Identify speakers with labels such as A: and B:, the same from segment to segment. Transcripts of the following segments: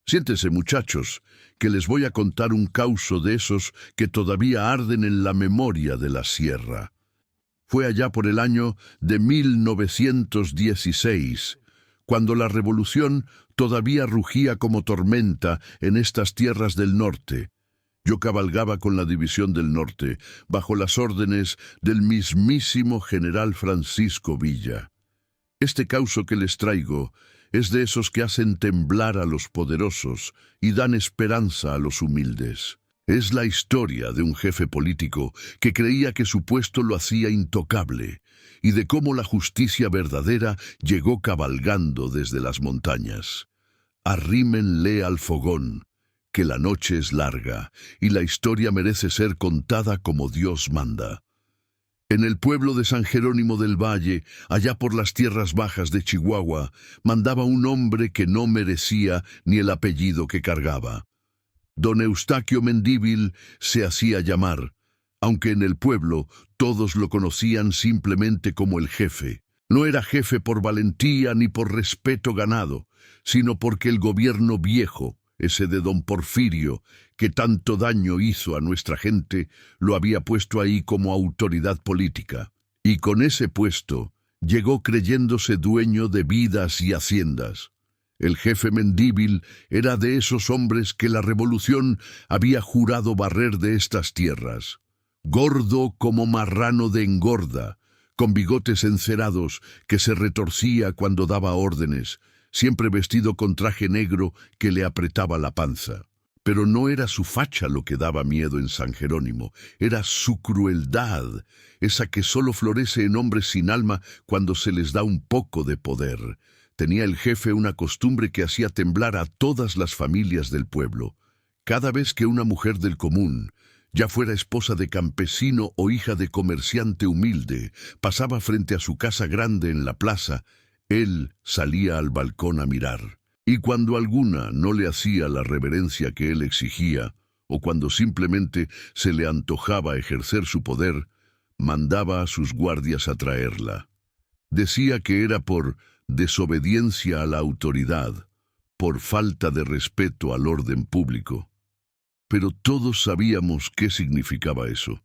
A: Siéntense, muchachos, que les voy a contar un causo de esos que todavía arden en la memoria de la sierra. Fue allá por el año de 1916, cuando la revolución todavía rugía como tormenta en estas tierras del norte. Yo cabalgaba con la División del Norte, bajo las órdenes del mismísimo general Francisco Villa. Este causo que les traigo es de esos que hacen temblar a los poderosos y dan esperanza a los humildes. Es la historia de un jefe político que creía que su puesto lo hacía intocable y de cómo la justicia verdadera llegó cabalgando desde las montañas. Arrímenle al fogón, que la noche es larga y la historia merece ser contada como Dios manda. En el pueblo de San Jerónimo del Valle, allá por las tierras bajas de Chihuahua, mandaba un hombre que no merecía ni el apellido que cargaba. Don Eustaquio Mendívil se hacía llamar, aunque en el pueblo todos lo conocían simplemente como el jefe. No era jefe por valentía ni por respeto ganado, sino porque el gobierno viejo, ese de don Porfirio, que tanto daño hizo a nuestra gente, lo había puesto ahí como autoridad política. Y con ese puesto llegó creyéndose dueño de vidas y haciendas. El jefe Mendívil era de esos hombres que la revolución había jurado barrer de estas tierras. Gordo como marrano de engorda, con bigotes encerados que se retorcía cuando daba órdenes, siempre vestido con traje negro que le apretaba la panza. Pero no era su facha lo que daba miedo en San Jerónimo, era su crueldad, esa que solo florece en hombres sin alma cuando se les da un poco de poder. Tenía el jefe una costumbre que hacía temblar a todas las familias del pueblo. Cada vez que una mujer del común, ya fuera esposa de campesino o hija de comerciante humilde, pasaba frente a su casa grande en la plaza, él salía al balcón a mirar. Y cuando alguna no le hacía la reverencia que él exigía, o cuando simplemente se le antojaba ejercer su poder, mandaba a sus guardias a traerla. Decía que era por desobediencia a la autoridad, por falta de respeto al orden público. Pero todos sabíamos qué significaba eso.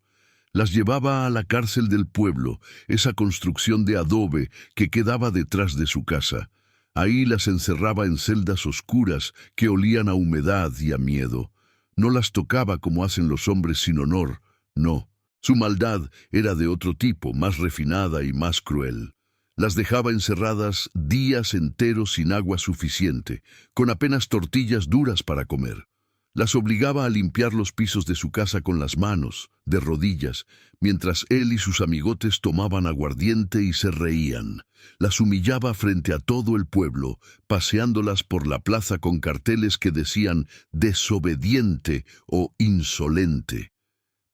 A: Las llevaba a la cárcel del pueblo, esa construcción de adobe que quedaba detrás de su casa. Ahí las encerraba en celdas oscuras que olían a humedad y a miedo. No las tocaba como hacen los hombres sin honor, no. Su maldad era de otro tipo, más refinada y más cruel. Las dejaba encerradas días enteros sin agua suficiente, con apenas tortillas duras para comer. Las obligaba a limpiar los pisos de su casa con las manos, de rodillas, mientras él y sus amigotes tomaban aguardiente y se reían. Las humillaba frente a todo el pueblo, paseándolas por la plaza con carteles que decían desobediente o insolente.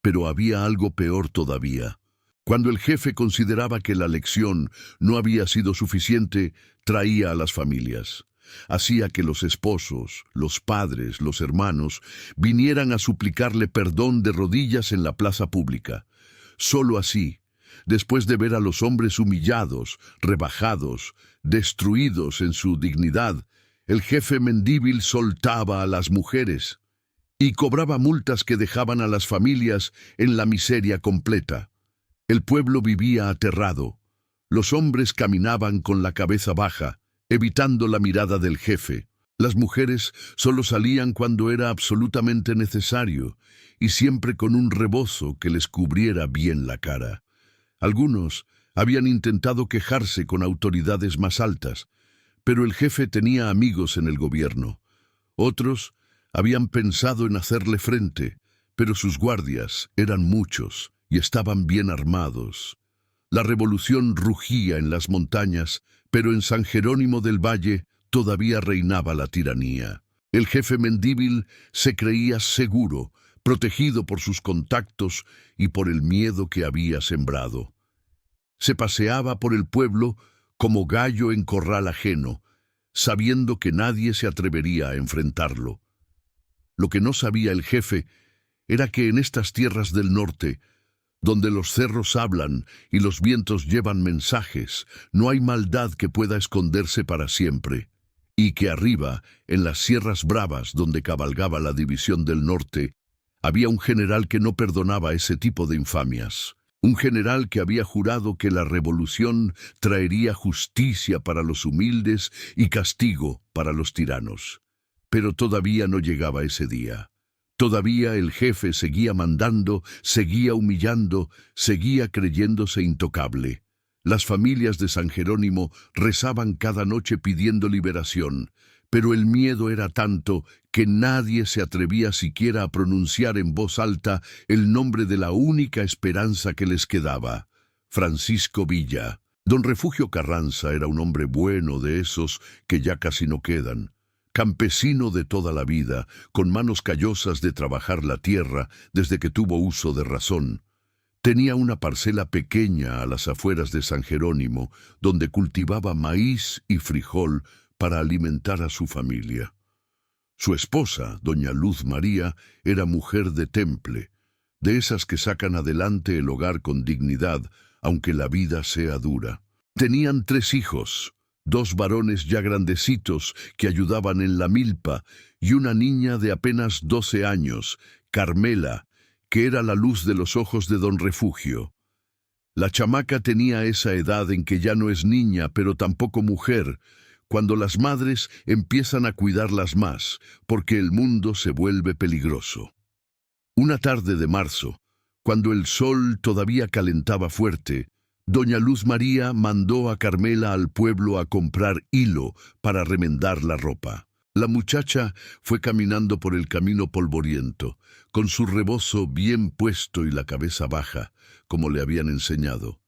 A: Pero había algo peor todavía. Cuando el jefe consideraba que la lección no había sido suficiente, traía a las familias. Hacía que los esposos, los padres, los hermanos, vinieran a suplicarle perdón de rodillas en la plaza pública. Solo así, después de ver a los hombres humillados, rebajados, destruidos en su dignidad, el jefe Mendívil soltaba a las mujeres y cobraba multas que dejaban a las familias en la miseria completa. El pueblo vivía aterrado. Los hombres caminaban con la cabeza baja, evitando la mirada del jefe. Las mujeres solo salían cuando era absolutamente necesario, y siempre con un rebozo que les cubriera bien la cara. Algunos habían intentado quejarse con autoridades más altas, pero el jefe tenía amigos en el gobierno. Otros habían pensado en hacerle frente, pero sus guardias eran muchos y estaban bien armados. La revolución rugía en las montañas, pero en San Jerónimo del Valle todavía reinaba la tiranía. El jefe Mendívil se creía seguro, protegido por sus contactos y por el miedo que había sembrado. Se paseaba por el pueblo como gallo en corral ajeno, sabiendo que nadie se atrevería a enfrentarlo. Lo que no sabía el jefe era que en estas tierras del norte, donde los cerros hablan y los vientos llevan mensajes, no hay maldad que pueda esconderse para siempre. y que arriba, en las Sierras Bravas donde cabalgaba la División del Norte, había un general que no perdonaba ese tipo de infamias. Un general que había jurado que la revolución traería justicia para los humildes y castigo para los tiranos. Pero todavía no llegaba ese día. Todavía el jefe seguía mandando, seguía humillando, seguía creyéndose intocable. Las familias de San Jerónimo rezaban cada noche pidiendo liberación, pero el miedo era tanto que nadie se atrevía siquiera a pronunciar en voz alta el nombre de la única esperanza que les quedaba: Francisco Villa. Don Refugio Carranza era un hombre bueno, de esos que ya casi no quedan. Campesino de toda la vida, con manos callosas de trabajar la tierra desde que tuvo uso de razón. Tenía una parcela pequeña a las afueras de San Jerónimo, donde cultivaba maíz y frijol para alimentar a su familia. Su esposa, doña Luz María, era mujer de temple, de esas que sacan adelante el hogar con dignidad, aunque la vida sea dura. Tenían 3 hijos, 2 varones ya grandecitos que ayudaban en la milpa y una niña de apenas 12 años, Carmela, que era la luz de los ojos de don Refugio. La chamaca tenía esa edad en que ya no es niña, pero tampoco mujer, cuando las madres empiezan a cuidarlas más, porque el mundo se vuelve peligroso. Una tarde de marzo, cuando el sol todavía calentaba fuerte, doña Luz María mandó a Carmela al pueblo a comprar hilo para remendar la ropa. La muchacha fue caminando por el camino polvoriento, con su rebozo bien puesto y la cabeza baja, como le habían enseñado.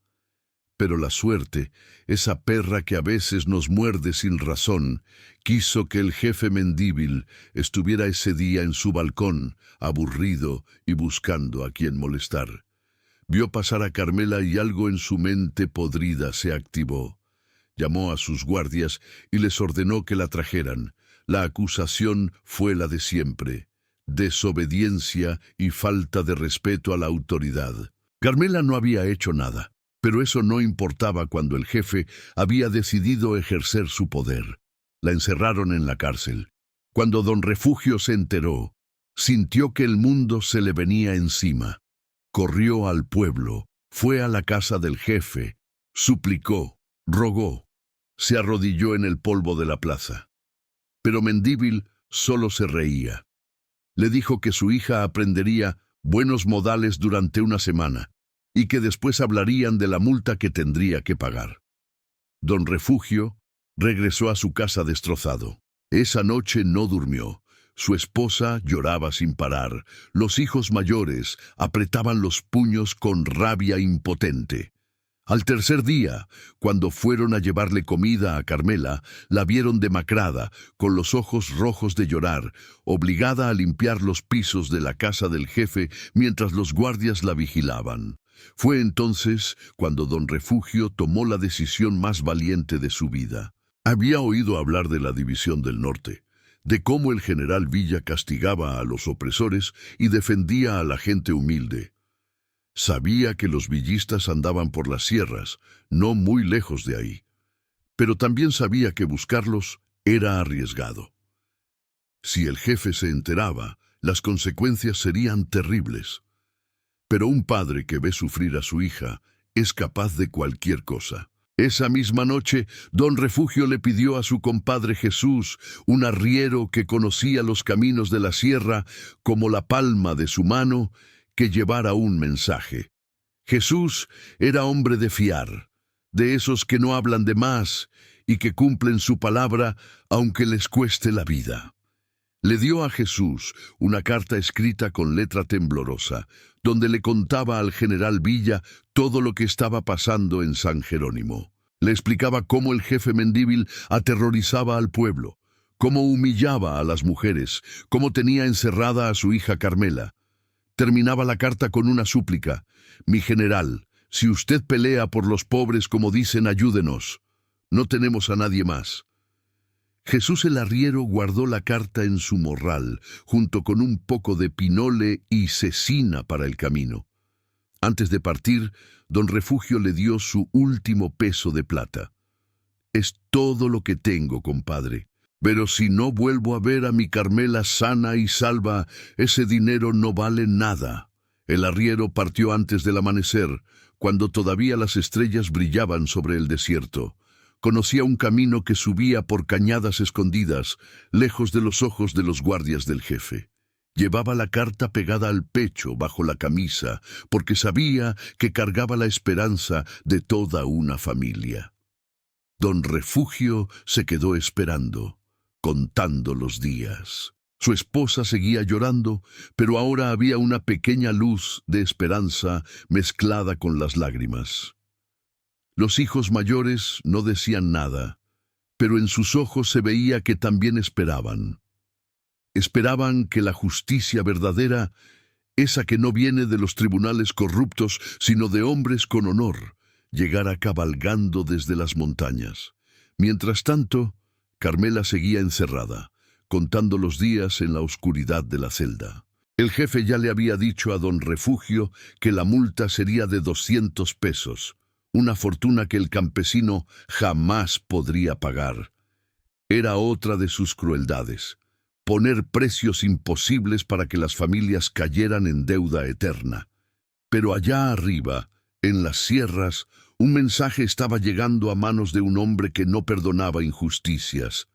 A: Pero la suerte, esa perra que a veces nos muerde sin razón, quiso que el jefe Mendívil estuviera ese día en su balcón, aburrido y buscando a quien molestar. Vio pasar a Carmela y algo en su mente podrida se activó. Llamó a sus guardias y les ordenó que la trajeran. La acusación fue la de siempre: desobediencia y falta de respeto a la autoridad. Carmela no había hecho nada, pero eso no importaba cuando el jefe había decidido ejercer su poder. La encerraron en la cárcel. Cuando don Refugio se enteró, sintió que el mundo se le venía encima. Corrió al pueblo, fue a la casa del jefe, suplicó, rogó, se arrodilló en el polvo de la plaza. Pero Mendívil solo se reía. Le dijo que su hija aprendería buenos modales durante una semana y que después hablarían de la multa que tendría que pagar. Don Refugio regresó a su casa destrozado. Esa noche no durmió. Su esposa lloraba sin parar. Los hijos mayores apretaban los puños con rabia impotente. Al tercer día, cuando fueron a llevarle comida a Carmela, la vieron demacrada, con los ojos rojos de llorar, obligada a limpiar los pisos de la casa del jefe mientras los guardias la vigilaban. Fue entonces cuando don Refugio tomó la decisión más valiente de su vida. Había oído hablar de la División del Norte, de cómo el general Villa castigaba a los opresores y defendía a la gente humilde. Sabía que los villistas andaban por las sierras, no muy lejos de ahí, pero también sabía que buscarlos era arriesgado. Si el jefe se enteraba, las consecuencias serían terribles. Pero un padre que ve sufrir a su hija es capaz de cualquier cosa. Esa misma noche, don Refugio le pidió a su compadre Jesús, un arriero que conocía los caminos de la sierra como la palma de su mano, que llevara un mensaje. Jesús era hombre de fiar, de esos que no hablan de más y que cumplen su palabra aunque les cueste la vida. Le dio a Jesús una carta escrita con letra temblorosa, donde le contaba al general Villa todo lo que estaba pasando en San Jerónimo. Le explicaba cómo el jefe Mendívil aterrorizaba al pueblo, cómo humillaba a las mujeres, cómo tenía encerrada a su hija Carmela. Terminaba la carta con una súplica: «Mi general, si usted pelea por los pobres como dicen, ayúdenos. No tenemos a nadie más». Jesús el arriero guardó la carta en su morral, junto con un poco de pinole y cecina para el camino. Antes de partir, don Refugio le dio su último peso de plata. «Es todo lo que tengo, compadre. Pero si no vuelvo a ver a mi Carmela sana y salva, ese dinero no vale nada. El arriero partió antes del amanecer, cuando todavía las estrellas brillaban sobre el desierto. Conocía un camino que subía por cañadas escondidas, lejos de los ojos de los guardias del jefe. Llevaba la carta pegada al pecho, bajo la camisa, porque sabía que cargaba la esperanza de toda una familia. Don Refugio se quedó esperando, contando los días. Su esposa seguía llorando, pero ahora había una pequeña luz de esperanza mezclada con las lágrimas. Los hijos mayores no decían nada, pero en sus ojos se veía que también esperaban. Esperaban que la justicia verdadera, esa que no viene de los tribunales corruptos, sino de hombres con honor, llegara cabalgando desde las montañas. Mientras tanto, Carmela seguía encerrada, contando los días en la oscuridad de la celda. El jefe ya le había dicho a don Refugio que la multa sería de 200 pesos, una fortuna que el campesino jamás podría pagar. Era otra de sus crueldades, poner precios imposibles para que las familias cayeran en deuda eterna. Pero allá arriba, en las sierras, un mensaje estaba llegando a manos de un hombre que no perdonaba injusticias.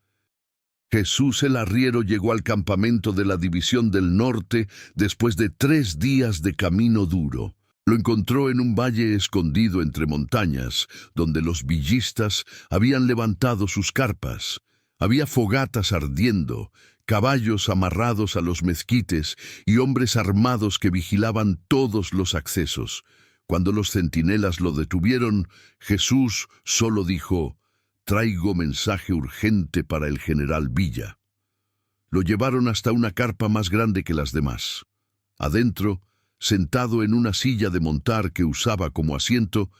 A: Jesús el arriero llegó al campamento de la División del Norte después de 3 días de camino duro. Lo encontró en un valle escondido entre montañas, donde los villistas habían levantado sus carpas. Había fogatas ardiendo, caballos amarrados a los mezquites y hombres armados que vigilaban todos los accesos. Cuando los centinelas lo detuvieron, Jesús solo dijo: «Traigo mensaje urgente para el general Villa». Lo llevaron hasta una carpa más grande que las demás. Adentro, sentado en una silla de montar que usaba como asiento,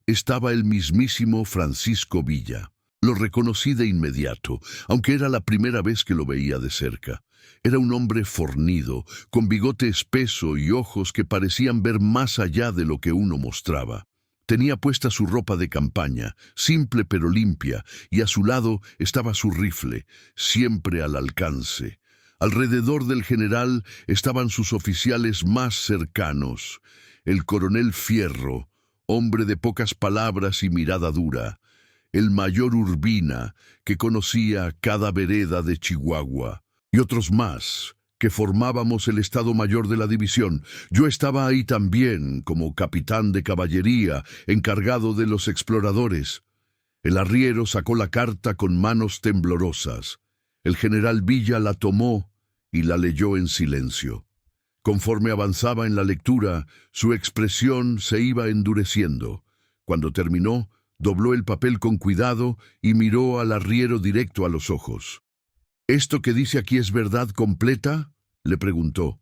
A: estaba el mismísimo Francisco Villa. Lo reconocí de inmediato, aunque era la primera vez que lo veía de cerca. Era un hombre fornido, con bigote espeso y ojos que parecían ver más allá de lo que uno mostraba. Tenía puesta su ropa de campaña, simple pero limpia, y a su lado estaba su rifle, siempre al alcance. Alrededor del general estaban sus oficiales más cercanos: el coronel Fierro, hombre de pocas palabras y mirada dura; el mayor Urbina, que conocía cada vereda de Chihuahua; y otros más, que formábamos el Estado Mayor de la División. Yo estaba ahí también, como capitán de caballería, encargado de los exploradores. El arriero sacó la carta con manos temblorosas. El general Villa la tomó y la leyó en silencio. Conforme avanzaba en la lectura, su expresión se iba endureciendo. Cuando terminó, dobló el papel con cuidado y miró al arriero directo a los ojos. «¿Esto que dice aquí es verdad completa?», le preguntó.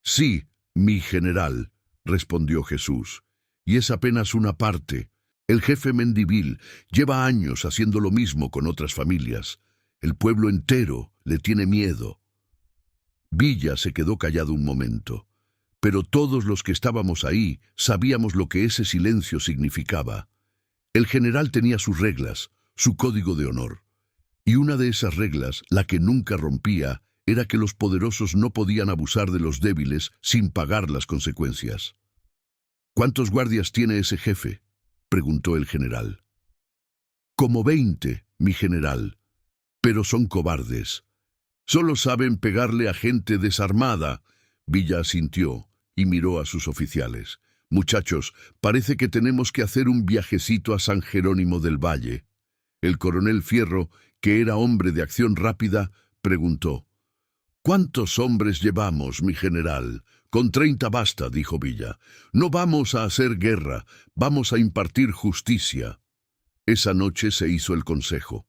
A: «Sí, mi general», respondió Jesús, «y es apenas una parte. El jefe Mendivil lleva años haciendo lo mismo con otras familias. El pueblo entero le tiene miedo». Villa se quedó callado un momento, pero todos los que estábamos ahí sabíamos lo que ese silencio significaba. El general tenía sus reglas, su código de honor. Y una de esas reglas, la que nunca rompía, era que los poderosos no podían abusar de los débiles sin pagar las consecuencias. «¿Cuántos guardias tiene ese jefe?», preguntó el general. «Como 20, mi general, pero son cobardes. Solo saben pegarle a gente desarmada». Villa asintió y miró a sus oficiales. «Muchachos, parece que tenemos que hacer un viajecito a San Jerónimo del Valle». El coronel Fierro, que era hombre de acción rápida, preguntó: «¿Cuántos hombres llevamos, mi general?». «Con 30 basta», dijo Villa. «No vamos a hacer guerra, vamos a impartir justicia». Esa noche se hizo el consejo.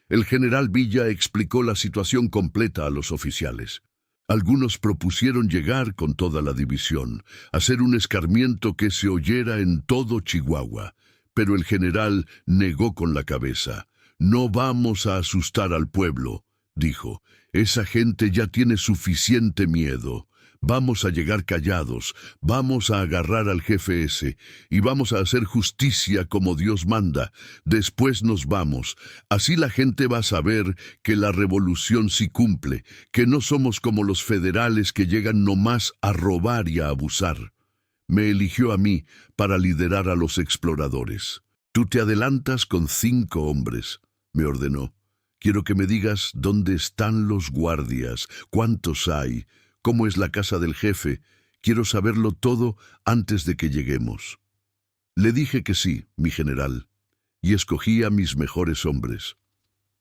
A: El general Villa explicó la situación completa a los oficiales. Algunos propusieron llegar con toda la división, hacer un escarmiento que se oyera en todo Chihuahua. Pero el general negó con la cabeza. «No vamos a asustar al pueblo», dijo. «Esa gente ya tiene suficiente miedo. Vamos a llegar callados, vamos a agarrar al jefe ese, y vamos a hacer justicia como Dios manda. Después nos vamos. Así la gente va a saber que la revolución sí cumple, que no somos como los federales que llegan nomás a robar y a abusar. Me eligió a mí para liderar a los exploradores. Tú te adelantas con 5 hombres, me ordenó. Quiero que me digas dónde están los guardias, cuántos hay, cómo es la casa del jefe. Quiero saberlo todo antes de que lleguemos. Le dije que sí, mi general, y escogí a mis mejores hombres.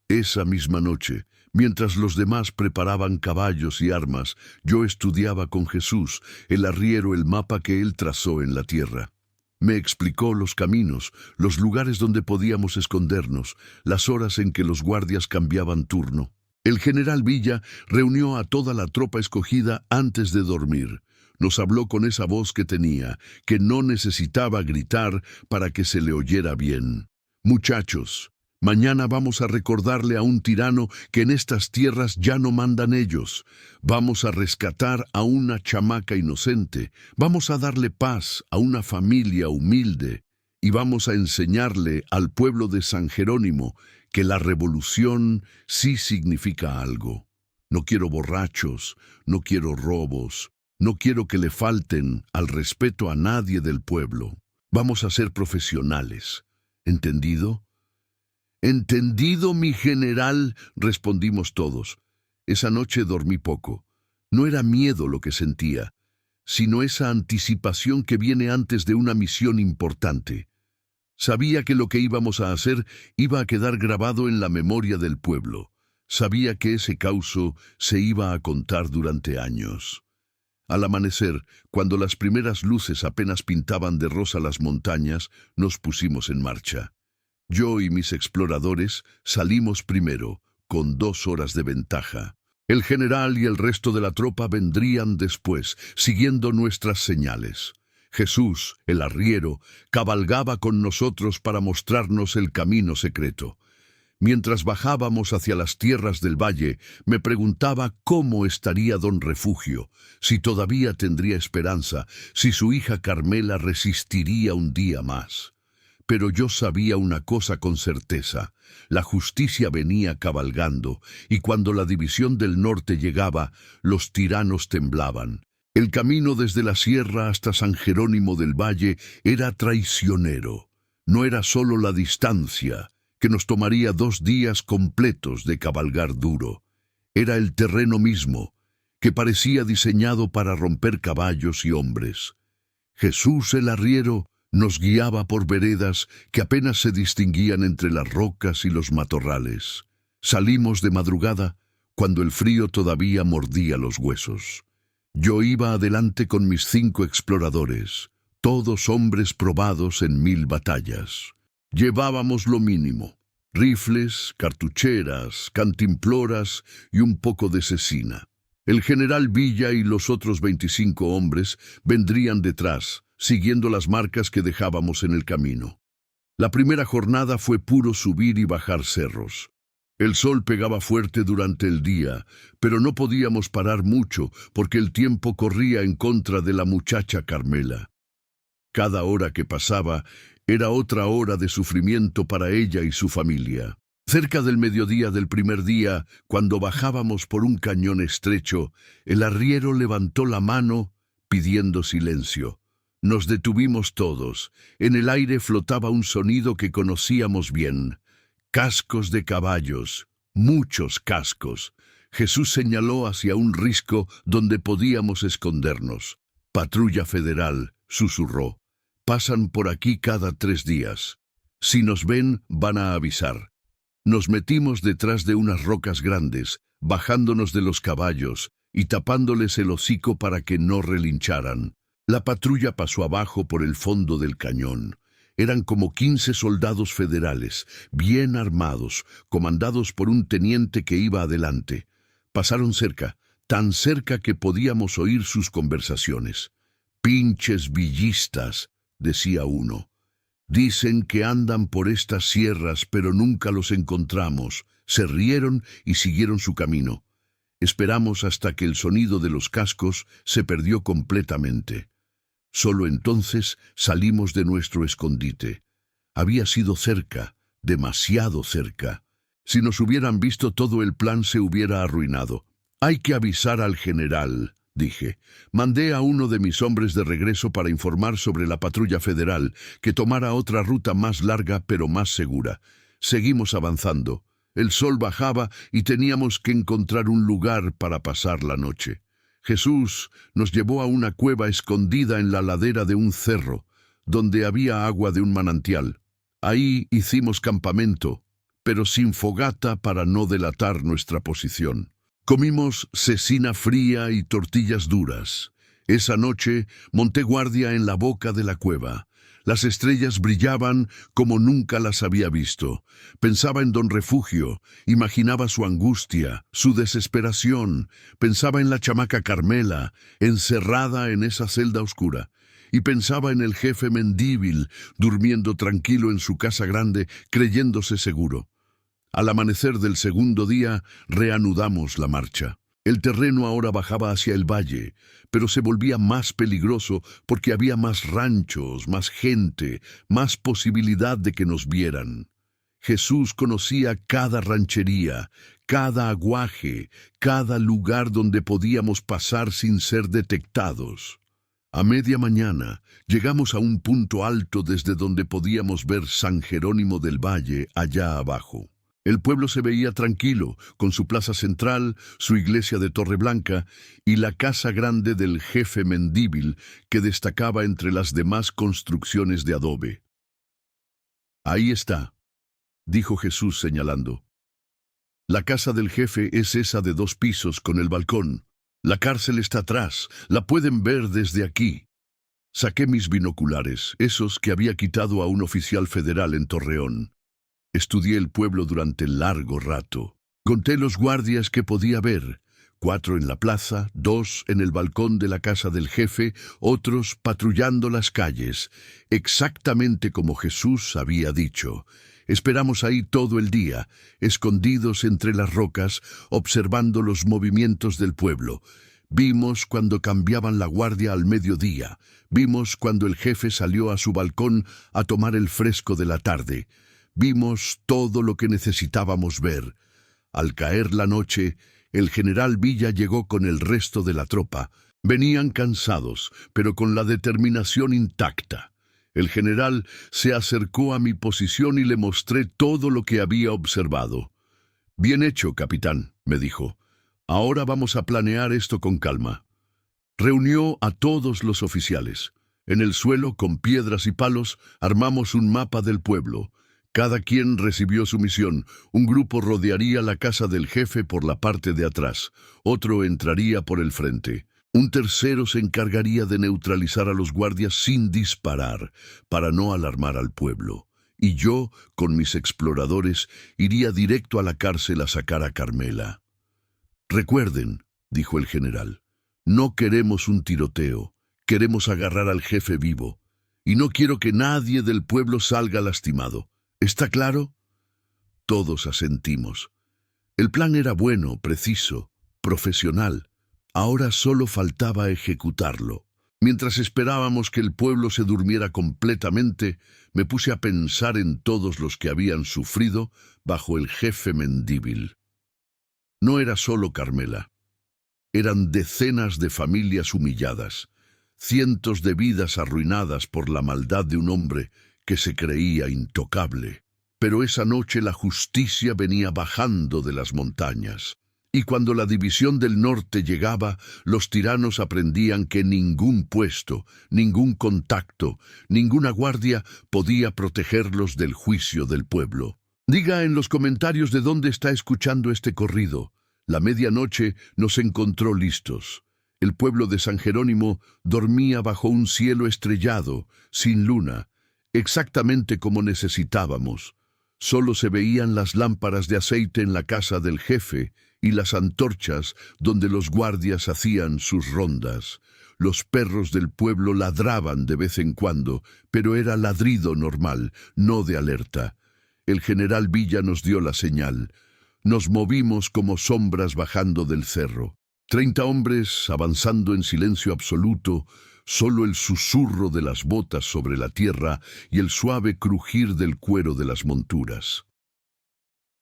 A: Esa misma noche, mientras los demás preparaban caballos y armas, yo estudiaba con Jesús, el arriero, el mapa que él trazó en la tierra. Me explicó los caminos, los lugares donde podíamos escondernos, las horas en que los guardias cambiaban turno. El general Villa reunió a toda la tropa escogida antes de dormir. Nos habló con esa voz que tenía, que no necesitaba gritar para que se le oyera bien. Muchachos, mañana vamos a recordarle a un tirano que en estas tierras ya no mandan ellos. Vamos a rescatar a una chamaca inocente. Vamos a darle paz a una familia humilde. Y vamos a enseñarle al pueblo de San Jerónimo que la revolución sí significa algo. No quiero borrachos, no quiero robos, no quiero que le falten al respeto a nadie del pueblo. Vamos a ser profesionales. ¿Entendido? «Entendido, mi general», respondimos todos. Esa noche dormí poco. No era miedo lo que sentía, sino esa anticipación que viene antes de una misión importante. Sabía que lo que íbamos a hacer iba a quedar grabado en la memoria del pueblo. Sabía que ese causo se iba a contar durante años. Al amanecer, cuando las primeras luces apenas pintaban de rosa las montañas, nos pusimos en marcha. Yo y mis exploradores salimos primero, con 2 horas de ventaja. El general y el resto de la tropa vendrían después, siguiendo nuestras señales. Jesús, el arriero, cabalgaba con nosotros para mostrarnos el camino secreto. Mientras bajábamos hacia las tierras del valle, me preguntaba cómo estaría don Refugio, si todavía tendría esperanza, si su hija Carmela resistiría un día más. Pero yo sabía una cosa con certeza: la justicia venía cabalgando, y cuando la división del norte llegaba, los tiranos temblaban. El camino desde la sierra hasta San Jerónimo del Valle era traicionero. No era solo la distancia, que nos tomaría 2 días completos de cabalgar duro. Era el terreno mismo, que parecía diseñado para romper caballos y hombres. Jesús el arriero nos guiaba por veredas que apenas se distinguían entre las rocas y los matorrales. Salimos de madrugada, cuando el frío todavía mordía los huesos. Yo iba adelante con mis 5 exploradores, todos hombres probados en 1000 batallas. Llevábamos lo mínimo: rifles, cartucheras, cantimploras y un poco de cecina. El general Villa y los otros 25 hombres vendrían detrás, siguiendo las marcas que dejábamos en el camino. La primera jornada fue puro subir y bajar cerros. El sol pegaba fuerte durante el día, pero no podíamos parar mucho porque el tiempo corría en contra de la muchacha Carmela. Cada hora que pasaba era otra hora de sufrimiento para ella y su familia. Cerca del mediodía del primer día, cuando bajábamos por un cañón estrecho, el arriero levantó la mano pidiendo silencio. Nos detuvimos todos. En el aire flotaba un sonido que conocíamos bien: cascos de caballos, muchos cascos. Jesús señaló hacia un risco donde podíamos escondernos. «Patrulla federal», susurró. «Pasan por aquí cada 3 días. Si nos ven, van a avisar». Nos metimos detrás de unas rocas grandes, bajándonos de los caballos y tapándoles el hocico para que no relincharan. La patrulla pasó abajo por el fondo del cañón. Eran como 15 soldados federales, bien armados, comandados por un teniente que iba adelante. Pasaron cerca, tan cerca que podíamos oír sus conversaciones. «Pinches villistas», decía uno. «Dicen que andan por estas sierras, pero nunca los encontramos». Se rieron y siguieron su camino. Esperamos hasta que el sonido de los cascos se perdió completamente. Solo entonces salimos de nuestro escondite. Había sido cerca, demasiado cerca. Si nos hubieran visto, todo el plan se hubiera arruinado. Hay que avisar al general, dije. Mandé a uno de mis hombres de regreso para informar sobre la patrulla federal, que tomara otra ruta más larga pero más segura. Seguimos avanzando. El sol bajaba y teníamos que encontrar un lugar para pasar la noche. Jesús nos llevó a una cueva escondida en la ladera de un cerro, donde había agua de un manantial. Ahí hicimos campamento, pero sin fogata para no delatar nuestra posición. Comimos cecina fría y tortillas duras. Esa noche monté guardia en la boca de la cueva. Las estrellas brillaban como nunca las había visto. Pensaba en Don Refugio, imaginaba su angustia, su desesperación. Pensaba en la chamaca Carmela, encerrada en esa celda oscura. Y pensaba en el jefe Mendívil, durmiendo tranquilo en su casa grande, creyéndose seguro. Al amanecer del segundo día, reanudamos la marcha. El terreno ahora bajaba hacia el valle, pero se volvía más peligroso porque había más ranchos, más gente, más posibilidad de que nos vieran. Jesús conocía cada ranchería, cada aguaje, cada lugar donde podíamos pasar sin ser detectados. A media mañana llegamos a un punto alto desde donde podíamos ver San Jerónimo del Valle allá abajo. El pueblo se veía tranquilo, con su plaza central, su iglesia de Torre Blanca y la casa grande del jefe Mendívil que destacaba entre las demás construcciones de adobe. «Ahí está», dijo Jesús señalando. «La casa del jefe es esa de 2 pisos con el balcón. La cárcel está atrás, la pueden ver desde aquí». Saqué mis binoculares, esos que había quitado a un oficial federal en Torreón. Estudié el pueblo durante largo rato. Conté los guardias que podía ver. 4 en la plaza, 2 en el balcón de la casa del jefe, otros patrullando las calles, exactamente como Jesús había dicho. Esperamos ahí todo el día, escondidos entre las rocas, observando los movimientos del pueblo. Vimos cuando cambiaban la guardia al mediodía. Vimos cuando el jefe salió a su balcón a tomar el fresco de la tarde. Vimos todo lo que necesitábamos ver. Al caer la noche, el general Villa llegó con el resto de la tropa. Venían cansados, pero con la determinación intacta. El general se acercó a mi posición y le mostré todo lo que había observado. «Bien hecho, capitán», me dijo. «Ahora vamos a planear esto con calma». Reunió a todos los oficiales. En el suelo, con piedras y palos, armamos un mapa del pueblo. Cada quien recibió su misión. Un grupo rodearía la casa del jefe por la parte de atrás. Otro entraría por el frente. Un tercero se encargaría de neutralizar a los guardias sin disparar, para no alarmar al pueblo. Y yo, con mis exploradores, iría directo a la cárcel a sacar a Carmela. «Recuerden», dijo el general, «no queremos un tiroteo. Queremos agarrar al jefe vivo. Y no quiero que nadie del pueblo salga lastimado. ¿Está claro?» Todos asentimos. El plan era bueno, preciso, profesional. Ahora solo faltaba ejecutarlo. Mientras esperábamos que el pueblo se durmiera completamente, me puse a pensar en todos los que habían sufrido bajo el jefe Mendívil. No era solo Carmela. Eran decenas de familias humilladas, cientos de vidas arruinadas por la maldad de un hombre que se creía intocable. Pero esa noche la justicia venía bajando de las montañas. Y cuando la división del norte llegaba, los tiranos aprendían que ningún puesto, ningún contacto, ninguna guardia podía protegerlos del juicio del pueblo. Diga en los comentarios de dónde está escuchando este corrido. La medianoche nos encontró listos. El pueblo de San Jerónimo dormía bajo un cielo estrellado, sin luna, exactamente como necesitábamos. Solo se veían las lámparas de aceite en la casa del jefe y las antorchas donde los guardias hacían sus rondas. Los perros del pueblo ladraban de vez en cuando, pero era ladrido normal, no de alerta. El general Villa nos dio la señal. Nos movimos como sombras bajando del cerro. 30 hombres avanzando en silencio absoluto, solo el susurro de las botas sobre la tierra y el suave crujir del cuero de las monturas.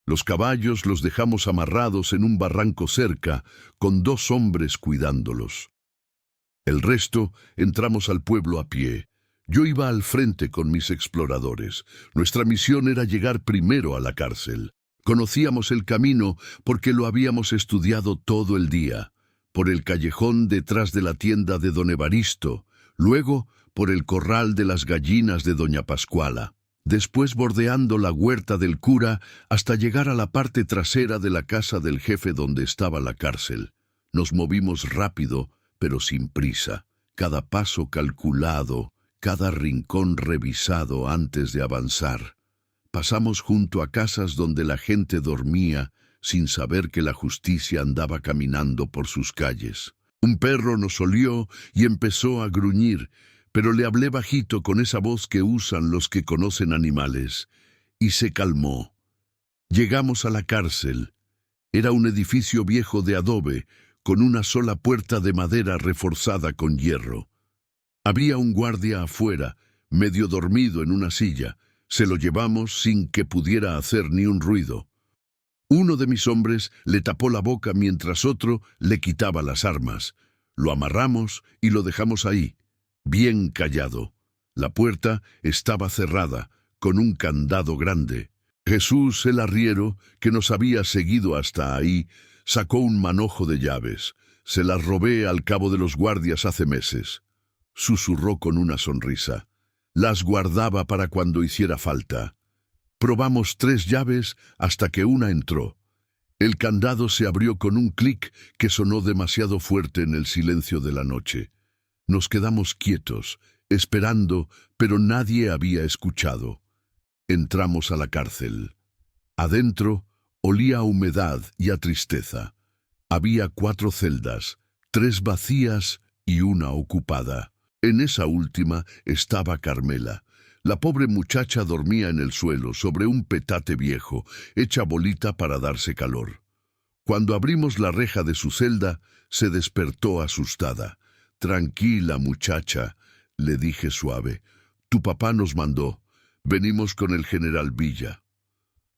A: Los caballos los dejamos amarrados en un barranco cerca, con 2 hombres cuidándolos. El resto entramos al pueblo a pie. Yo iba al frente con mis exploradores. Nuestra misión era llegar primero a la cárcel. Conocíamos el camino porque lo habíamos estudiado todo el día. Por el callejón detrás de la tienda de don Evaristo, luego por el corral de las gallinas de doña Pascuala, después bordeando la huerta del cura hasta llegar a la parte trasera de la casa del jefe donde estaba la cárcel. Nos movimos rápido, pero sin prisa, cada paso calculado, cada rincón revisado antes de avanzar. Pasamos junto a casas donde la gente dormía, sin saber que la justicia andaba caminando por sus calles. Un perro nos olió y empezó a gruñir, pero le hablé bajito con esa voz que usan los que conocen animales, y se calmó. Llegamos a la cárcel. Era un edificio viejo de adobe, con una sola puerta de madera reforzada con hierro. Había un guardia afuera, medio dormido en una silla. Se lo llevamos sin que pudiera hacer ni un ruido. Uno de mis hombres le tapó la boca mientras otro le quitaba las armas. Lo amarramos y lo dejamos ahí, bien callado. La puerta estaba cerrada, con un candado grande. Jesús, el arriero, que nos había seguido hasta ahí, sacó un manojo de llaves. Se las robé al cabo de los guardias hace meses. Susurró con una sonrisa. Las guardaba para cuando hiciera falta. Probamos 3 llaves hasta que una entró. El candado se abrió con un clic que sonó demasiado fuerte en el silencio de la noche. Nos quedamos quietos, esperando, pero nadie había escuchado. Entramos a la cárcel. Adentro olía a humedad y a tristeza. Había 4 celdas, 3 vacías y una ocupada. En esa última estaba Carmela. La pobre muchacha dormía en el suelo, sobre un petate viejo, hecha bolita para darse calor. Cuando abrimos la reja de su celda, se despertó asustada. «Tranquila, muchacha», le dije suave. «Tu papá nos mandó. Venimos con el general Villa».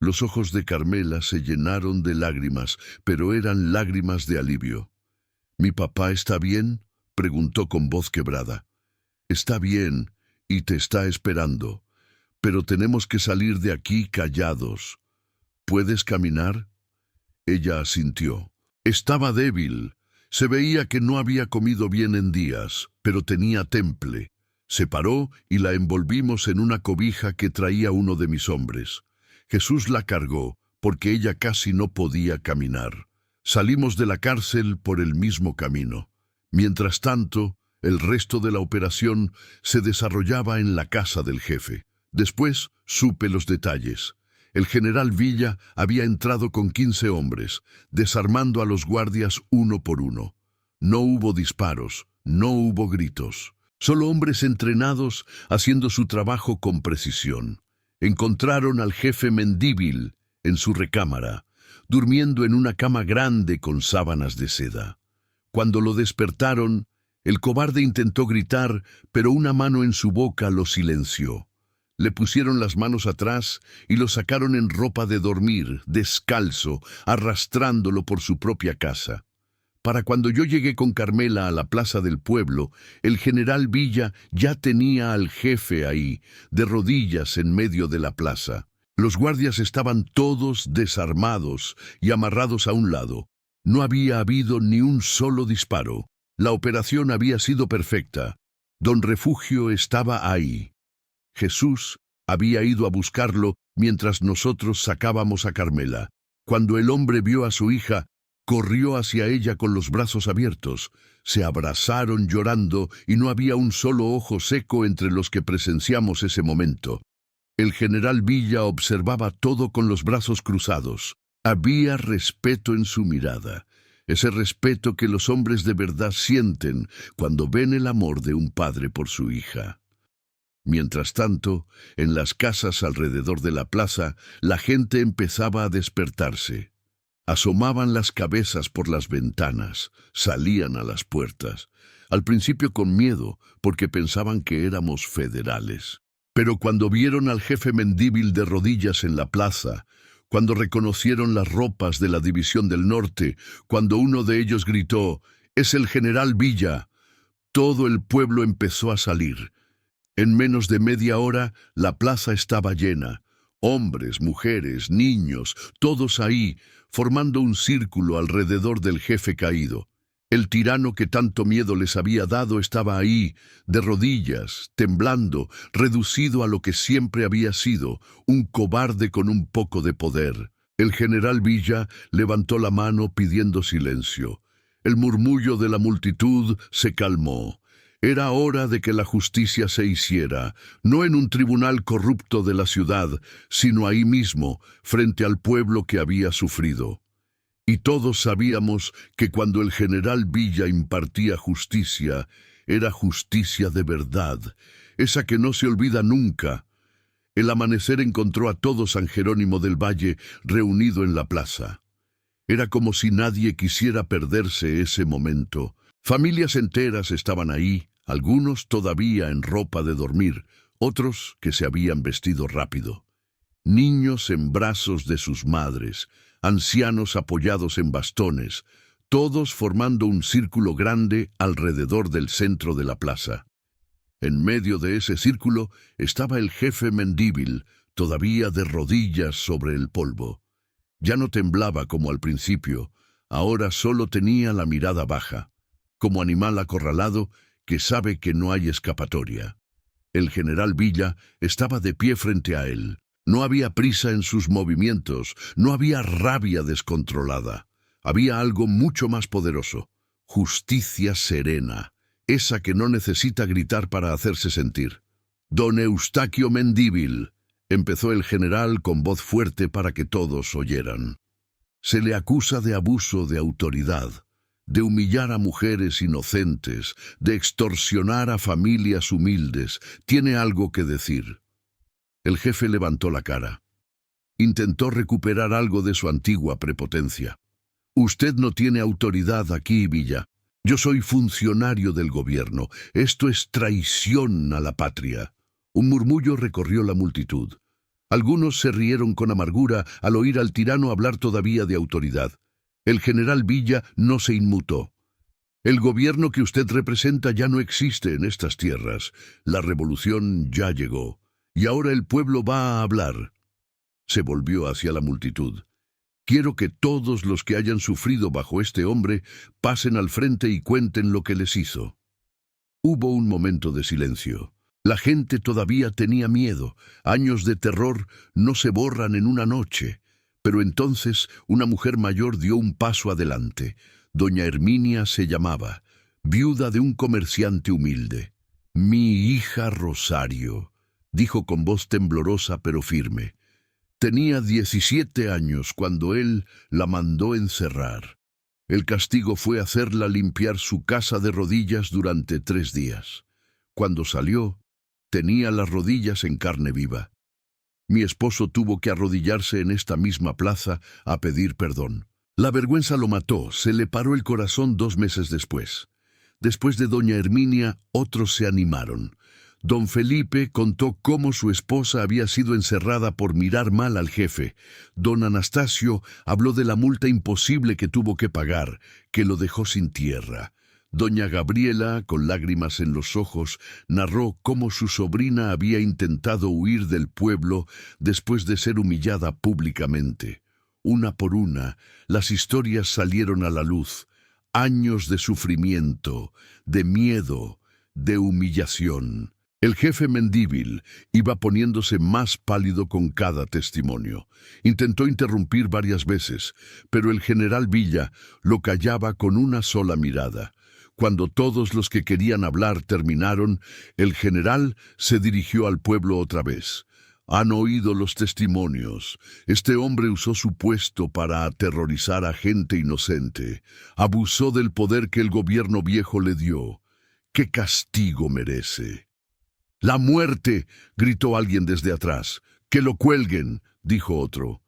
A: Los ojos de Carmela se llenaron de lágrimas, pero eran lágrimas de alivio. «¿Mi papá está bien?», preguntó con voz quebrada. «Está bien, y te está esperando, pero tenemos que salir de aquí callados. ¿Puedes caminar?». Ella asintió. Estaba débil. Se veía que no había comido bien en días, pero tenía temple. Se paró y la envolvimos en una cobija que traía uno de mis hombres. Jesús la cargó, porque ella casi no podía caminar. Salimos de la cárcel por el mismo camino. Mientras tanto, el resto de la operación se desarrollaba en la casa del jefe. Después supe los detalles. El general Villa había entrado con 15 hombres, desarmando a los guardias uno por uno. No hubo disparos, no hubo gritos. Solo hombres entrenados haciendo su trabajo con precisión. Encontraron al jefe Mendívil en su recámara, durmiendo en una cama grande con sábanas de seda. Cuando lo despertaron, el cobarde intentó gritar, pero una mano en su boca lo silenció. Le pusieron las manos atrás y lo sacaron en ropa de dormir, descalzo, arrastrándolo por su propia casa. Para cuando yo llegué con Carmela a la plaza del pueblo, el general Villa ya tenía al jefe ahí, de rodillas en medio de la plaza. Los guardias estaban todos desarmados y amarrados a un lado. No había habido ni un solo disparo. La operación había sido perfecta. Don Refugio estaba ahí. Jesús había ido a buscarlo mientras nosotros sacábamos a Carmela. Cuando el hombre vio a su hija, corrió hacia ella con los brazos abiertos. Se abrazaron llorando y no había un solo ojo seco entre los que presenciamos ese momento. El general Villa observaba todo con los brazos cruzados. Había respeto en su mirada. Ese respeto que los hombres de verdad sienten cuando ven el amor de un padre por su hija. Mientras tanto, en las casas alrededor de la plaza, la gente empezaba a despertarse. Asomaban las cabezas por las ventanas, salían a las puertas. Al principio con miedo, porque pensaban que éramos federales. Pero cuando vieron al jefe Mendívil de rodillas en la plaza, cuando reconocieron las ropas de la División del Norte, cuando uno de ellos gritó, «¡Es el general Villa!», todo el pueblo empezó a salir. En menos de media hora, la plaza estaba llena. Hombres, mujeres, niños, todos ahí, formando un círculo alrededor del jefe caído. El tirano que tanto miedo les había dado estaba ahí, de rodillas, temblando, reducido a lo que siempre había sido, un cobarde con un poco de poder. El general Villa levantó la mano pidiendo silencio. El murmullo de la multitud se calmó. Era hora de que la justicia se hiciera, no en un tribunal corrupto de la ciudad, sino ahí mismo, frente al pueblo que había sufrido. Y todos sabíamos que cuando el general Villa impartía justicia, era justicia de verdad, esa que no se olvida nunca. El amanecer encontró a todo San Jerónimo del Valle reunido en la plaza. Era como si nadie quisiera perderse ese momento. Familias enteras estaban ahí, algunos todavía en ropa de dormir, otros que se habían vestido rápido. Niños en brazos de sus madres, ancianos apoyados en bastones, todos formando un círculo grande alrededor del centro de la plaza. En medio de ese círculo estaba el jefe Mendívil, todavía de rodillas sobre el polvo. Ya no temblaba como al principio, ahora solo tenía la mirada baja, como animal acorralado que sabe que no hay escapatoria. El general Villa estaba de pie frente a él. No había prisa en sus movimientos, no había rabia descontrolada. Había algo mucho más poderoso, justicia serena, esa que no necesita gritar para hacerse sentir. «Don Eustaquio Mendívil», empezó el general con voz fuerte para que todos oyeran. «Se le acusa de abuso de autoridad, de humillar a mujeres inocentes, de extorsionar a familias humildes. ¿Tiene algo que decir?» El jefe levantó la cara. Intentó recuperar algo de su antigua prepotencia. «Usted no tiene autoridad aquí, Villa. Yo soy funcionario del gobierno. Esto es traición a la patria». Un murmullo recorrió la multitud. Algunos se rieron con amargura al oír al tirano hablar todavía de autoridad. El general Villa no se inmutó. «El gobierno que usted representa ya no existe en estas tierras. La revolución ya llegó. Y ahora el pueblo va a hablar». Se volvió hacia la multitud. «Quiero que todos los que hayan sufrido bajo este hombre pasen al frente y cuenten lo que les hizo». Hubo un momento de silencio. La gente todavía tenía miedo. Años de terror no se borran en una noche. Pero entonces una mujer mayor dio un paso adelante. Doña Herminia se llamaba, viuda de un comerciante humilde. «Mi hija Rosario», dijo con voz temblorosa pero firme. Tenía 17 años cuando él la mandó encerrar. El castigo fue hacerla limpiar su casa de rodillas durante 3 días. Cuando salió, tenía las rodillas en carne viva. Mi esposo tuvo que arrodillarse en esta misma plaza a pedir perdón. La vergüenza lo mató, se le paró el corazón 2 meses después. Después de doña Herminia, otros se animaron. Don Felipe contó cómo su esposa había sido encerrada por mirar mal al jefe. Don Anastasio habló de la multa imposible que tuvo que pagar, que lo dejó sin tierra. Doña Gabriela, con lágrimas en los ojos, narró cómo su sobrina había intentado huir del pueblo después de ser humillada públicamente. Una por una, las historias salieron a la luz. Años de sufrimiento, de miedo, de humillación. El jefe Mendívil iba poniéndose más pálido con cada testimonio. Intentó interrumpir varias veces, pero el general Villa lo callaba con una sola mirada. Cuando todos los que querían hablar terminaron, el general se dirigió al pueblo otra vez. «Han oído los testimonios. Este hombre usó su puesto para aterrorizar a gente inocente. Abusó del poder que el gobierno viejo le dio. ¿Qué castigo merece?» «¡La muerte!», gritó alguien desde atrás. «¡Que lo cuelguen!», dijo otro.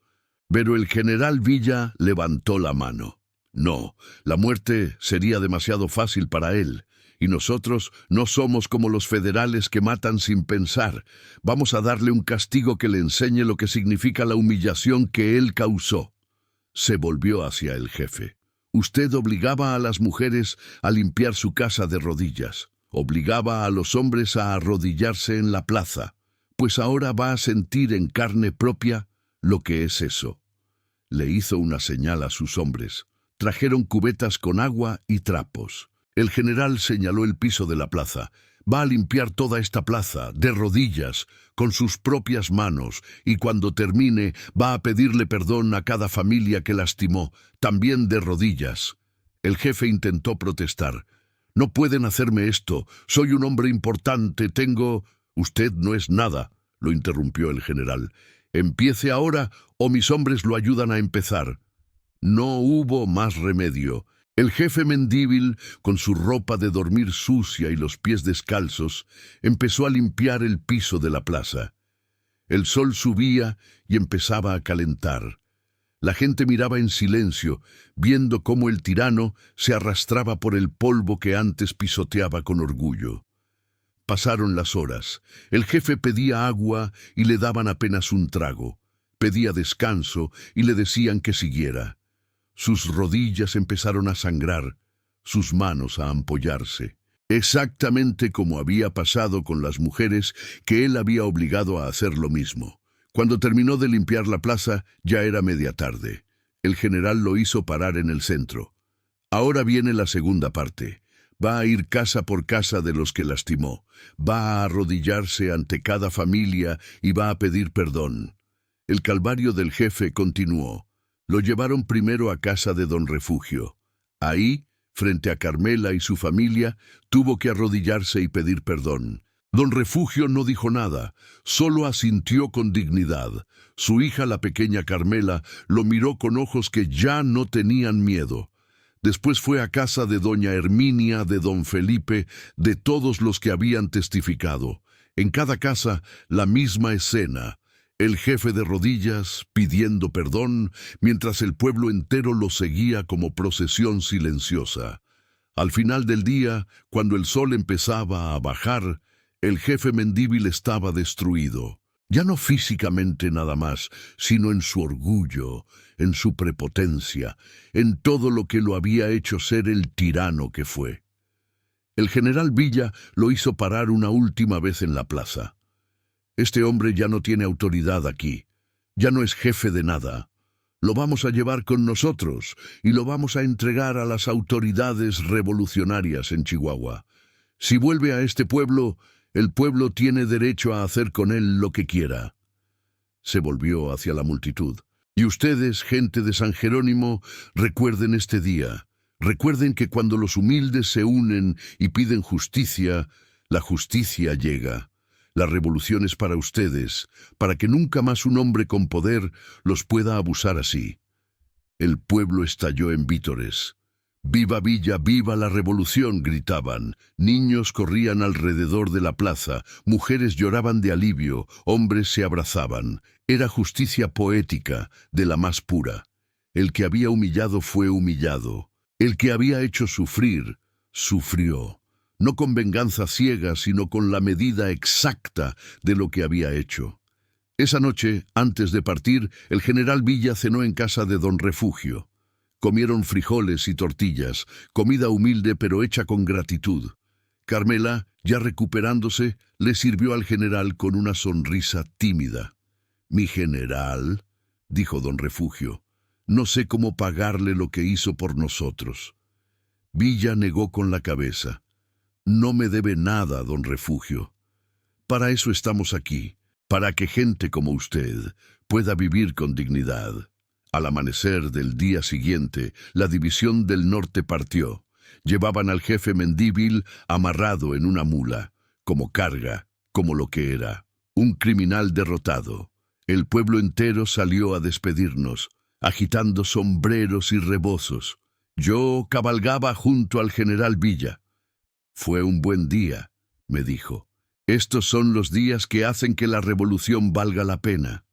A: Pero el general Villa levantó la mano. No, la muerte sería demasiado fácil para él. Y nosotros no somos como los federales que matan sin pensar. Vamos a darle un castigo que le enseñe lo que significa la humillación que él causó. Se volvió hacia el jefe. Usted obligaba a las mujeres a limpiar su casa de rodillas. Obligaba a los hombres a arrodillarse en la plaza. Pues ahora va a sentir en carne propia lo que es eso. Le hizo una señal a sus hombres. Trajeron cubetas con agua y trapos. El general señaló el piso de la plaza. Va a limpiar toda esta plaza, de rodillas, con sus propias manos, y cuando termine va a pedirle perdón a cada familia que lastimó, también de rodillas. El jefe intentó protestar. No pueden hacerme esto. Soy un hombre importante, tengo... Usted no es nada, lo interrumpió el general. Empiece ahora o mis hombres lo ayudan a empezar. No hubo más remedio. El jefe Mendívil, con su ropa de dormir sucia y los pies descalzos, empezó a limpiar el piso de la plaza. El sol subía y empezaba a calentar. La gente miraba en silencio, viendo cómo el tirano se arrastraba por el polvo que antes pisoteaba con orgullo. Pasaron las horas. El jefe pedía agua y le daban apenas un trago. Pedía descanso y le decían que siguiera. Sus rodillas empezaron a sangrar, sus manos a ampollarse, exactamente como había pasado con las mujeres que él había obligado a hacer lo mismo. Cuando terminó de limpiar la plaza, ya era media tarde. El general lo hizo parar en el centro. Ahora viene la segunda parte. Va a ir casa por casa de los que lastimó. Va a arrodillarse ante cada familia y va a pedir perdón. El calvario del jefe continuó. Lo llevaron primero a casa de don Refugio. Ahí, frente a Carmela y su familia, tuvo que arrodillarse y pedir perdón. Don Refugio no dijo nada, solo asintió con dignidad. Su hija, la pequeña Carmela, lo miró con ojos que ya no tenían miedo. Después fue a casa de doña Herminia, de don Felipe, de todos los que habían testificado. En cada casa, la misma escena. El jefe de rodillas, pidiendo perdón, mientras el pueblo entero lo seguía como procesión silenciosa. Al final del día, cuando el sol empezaba a bajar, el jefe Mendívil estaba destruido. Ya no físicamente nada más, sino en su orgullo, en su prepotencia, en todo lo que lo había hecho ser el tirano que fue. El general Villa lo hizo parar una última vez en la plaza. Este hombre ya no tiene autoridad aquí, ya no es jefe de nada. Lo vamos a llevar con nosotros y lo vamos a entregar a las autoridades revolucionarias en Chihuahua. Si vuelve a este pueblo, el pueblo tiene derecho a hacer con él lo que quiera. Se volvió hacia la multitud. Y ustedes, gente de San Jerónimo, recuerden este día. Recuerden que cuando los humildes se unen y piden justicia, la justicia llega. La revolución es para ustedes, para que nunca más un hombre con poder los pueda abusar así. El pueblo estalló en vítores. ¡Viva Villa, viva la revolución!, gritaban. Niños corrían alrededor de la plaza, mujeres lloraban de alivio, hombres se abrazaban. Era justicia poética, de la más pura. El que había humillado fue humillado. El que había hecho sufrir, sufrió. No con venganza ciega, sino con la medida exacta de lo que había hecho. Esa noche, antes de partir, el general Villa cenó en casa de don Refugio. Comieron frijoles y tortillas, comida humilde pero hecha con gratitud. Carmela, ya recuperándose, le sirvió al general con una sonrisa tímida. «Mi general», dijo don Refugio, «no sé cómo pagarle lo que hizo por nosotros». Villa negó con la cabeza. «No me debe nada, don Refugio. Para eso estamos aquí, para que gente como usted pueda vivir con dignidad». Al amanecer del día siguiente, la división del norte partió. Llevaban al jefe Mendívil amarrado en una mula, como carga, como lo que era, un criminal derrotado. El pueblo entero salió a despedirnos, agitando sombreros y rebozos. Yo cabalgaba junto al general Villa. «Fue un buen día», me dijo. «Estos son los días que hacen que la revolución valga la pena».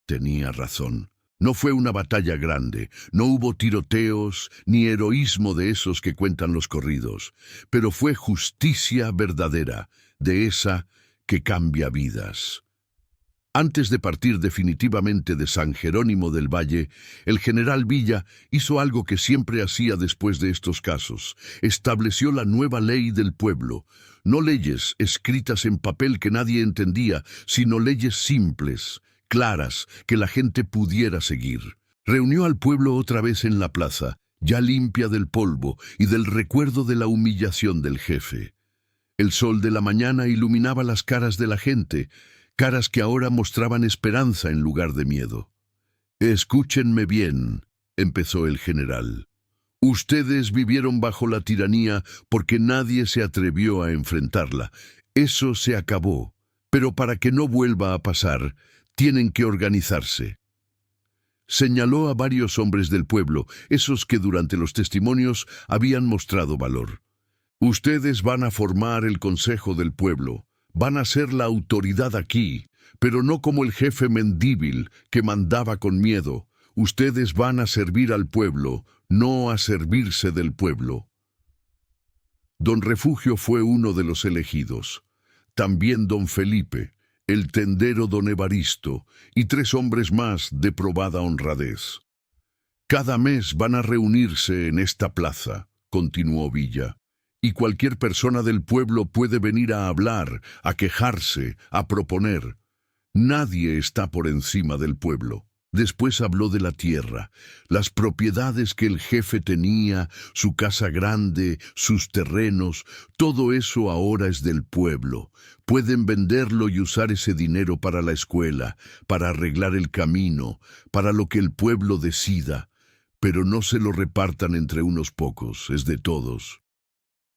A: Tenía razón. No fue una batalla grande, no hubo tiroteos ni heroísmo de esos que cuentan los corridos, pero fue justicia verdadera, de esa que cambia vidas. Antes de partir definitivamente de San Jerónimo del Valle, el general Villa hizo algo que siempre hacía después de estos casos. Estableció la nueva ley del pueblo. No leyes escritas en papel que nadie entendía, sino leyes simples, claras, que la gente pudiera seguir. Reunió al pueblo otra vez en la plaza, ya limpia del polvo y del recuerdo de la humillación del jefe. El sol de la mañana iluminaba las caras de la gente, caras que ahora mostraban esperanza en lugar de miedo. «Escúchenme bien», empezó el general. «Ustedes vivieron bajo la tiranía porque nadie se atrevió a enfrentarla. Eso se acabó. Pero para que no vuelva a pasar, tienen que organizarse». Señaló a varios hombres del pueblo, esos que durante los testimonios habían mostrado valor. «Ustedes van a formar el Consejo del Pueblo. Van a ser la autoridad aquí, pero no como el jefe Mendívil que mandaba con miedo. Ustedes van a servir al pueblo, no a servirse del pueblo». Don Refugio fue uno de los elegidos. También don Felipe, el tendero don Evaristo y 3 hombres más de probada honradez. «Cada mes van a reunirse en esta plaza», continuó Villa. «Y cualquier persona del pueblo puede venir a hablar, a quejarse, a proponer. Nadie está por encima del pueblo». Después habló de la tierra, las propiedades que el jefe tenía, su casa grande, sus terrenos, todo eso ahora es del pueblo. Pueden venderlo y usar ese dinero para la escuela, para arreglar el camino, para lo que el pueblo decida, pero no se lo repartan entre unos pocos, es de todos.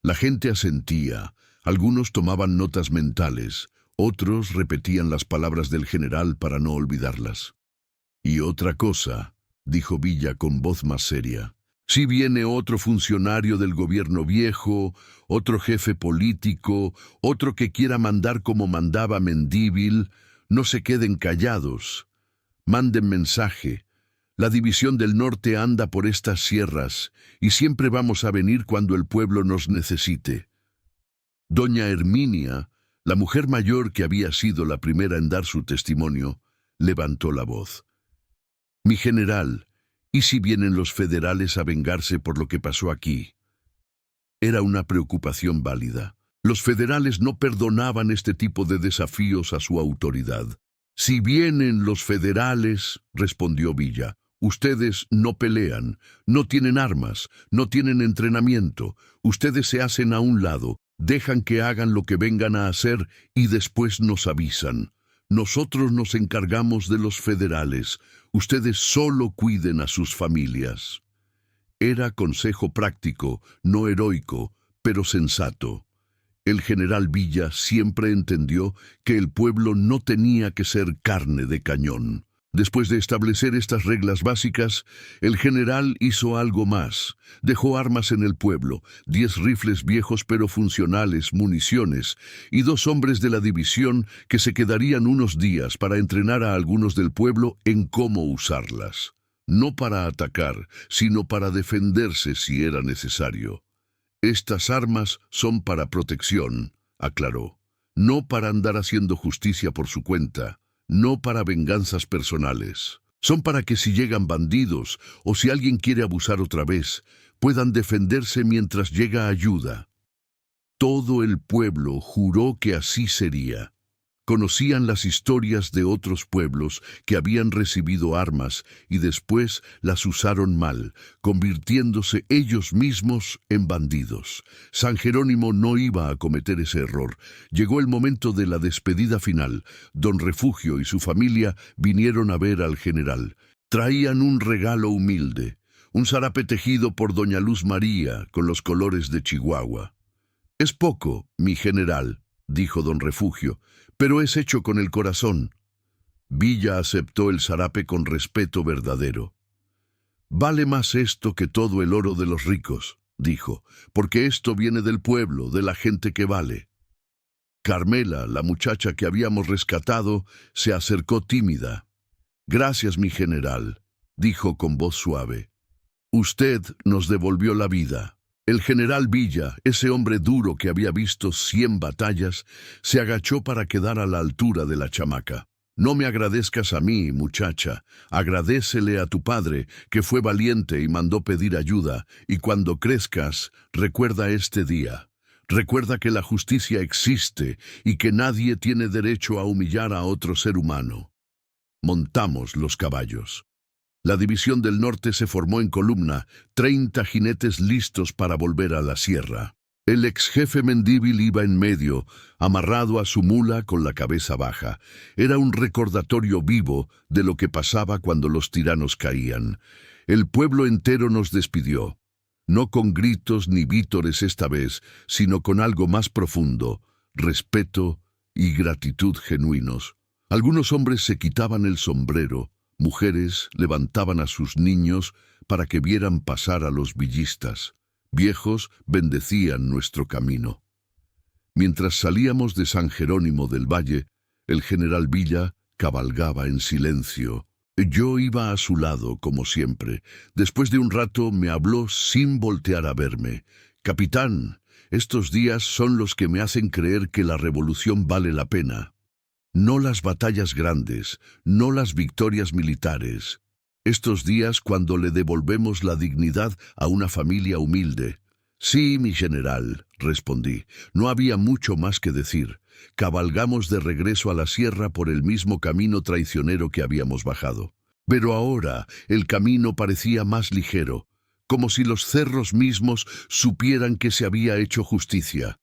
A: La gente asentía, algunos tomaban notas mentales, otros repetían las palabras del general para no olvidarlas. «Y otra cosa», dijo Villa con voz más seria, «si viene otro funcionario del gobierno viejo, otro jefe político, otro que quiera mandar como mandaba Mendívil, no se queden callados. Manden mensaje. La División del Norte anda por estas sierras y siempre vamos a venir cuando el pueblo nos necesite». Doña Herminia, la mujer mayor que había sido la primera en dar su testimonio, levantó la voz. «Mi general, ¿y si vienen los federales a vengarse por lo que pasó aquí?» Era una preocupación válida. Los federales no perdonaban este tipo de desafíos a su autoridad. «Si vienen los federales», respondió Villa, «ustedes no pelean, no tienen armas, no tienen entrenamiento. Ustedes se hacen a un lado, dejan que hagan lo que vengan a hacer y después nos avisan. Nosotros nos encargamos de los federales. Ustedes solo cuiden a sus familias». Era consejo práctico, no heroico, pero sensato. El general Villa siempre entendió que el pueblo no tenía que ser carne de cañón. Después de establecer estas reglas básicas, el general hizo algo más. Dejó armas en el pueblo, 10 rifles viejos pero funcionales, municiones, y 2 hombres de la división que se quedarían unos días para entrenar a algunos del pueblo en cómo usarlas. No para atacar, sino para defenderse si era necesario. «Estas armas son para protección», aclaró, «no para andar haciendo justicia por su cuenta. No para venganzas personales. Son para que si llegan bandidos o si alguien quiere abusar otra vez, puedan defenderse mientras llega ayuda». Todo el pueblo juró que así sería. Conocían las historias de otros pueblos que habían recibido armas y después las usaron mal, convirtiéndose ellos mismos en bandidos. San Jerónimo no iba a cometer ese error. Llegó el momento de la despedida final. Don Refugio y su familia vinieron a ver al general. Traían un regalo humilde, un zarape tejido por doña Luz María con los colores de Chihuahua. «Es poco, mi general», dijo don Refugio, «pero es hecho con el corazón». Villa aceptó el zarape con respeto verdadero. «Vale más esto que todo el oro de los ricos», dijo, «porque esto viene del pueblo, de la gente que vale». Carmela, la muchacha que habíamos rescatado, se acercó tímida. «Gracias, mi general», dijo con voz suave. Usted nos devolvió la vida. El general Villa, ese hombre duro que había visto 100 batallas, se agachó para quedar a la altura de la chamaca. No me agradezcas a mí, muchacha. Agradécele a tu padre, que fue valiente y mandó pedir ayuda, y cuando crezcas, recuerda este día. Recuerda que la justicia existe y que nadie tiene derecho a humillar a otro ser humano. Montamos los caballos. La división del norte se formó en columna, 30 jinetes listos para volver a la sierra. El ex jefe Mendívil iba en medio, amarrado a su mula con la cabeza baja. Era un recordatorio vivo de lo que pasaba cuando los tiranos caían. El pueblo entero nos despidió, no con gritos ni vítores esta vez, sino con algo más profundo, respeto y gratitud genuinos. Algunos hombres se quitaban el sombrero, mujeres levantaban a sus niños para que vieran pasar a los villistas. Viejos bendecían nuestro camino. Mientras salíamos de San Jerónimo del Valle, el general Villa cabalgaba en silencio. Yo iba a su lado, como siempre. Después de un rato me habló sin voltear a verme. «Capitán, estos días son los que me hacen creer que la revolución vale la pena. No las batallas grandes, no las victorias militares. Estos días cuando le devolvemos la dignidad a una familia humilde». «Sí, mi general», respondí. No había mucho más que decir. Cabalgamos de regreso a la sierra por el mismo camino traicionero que habíamos bajado. Pero ahora el camino parecía más ligero, como si los cerros mismos supieran que se había hecho justicia.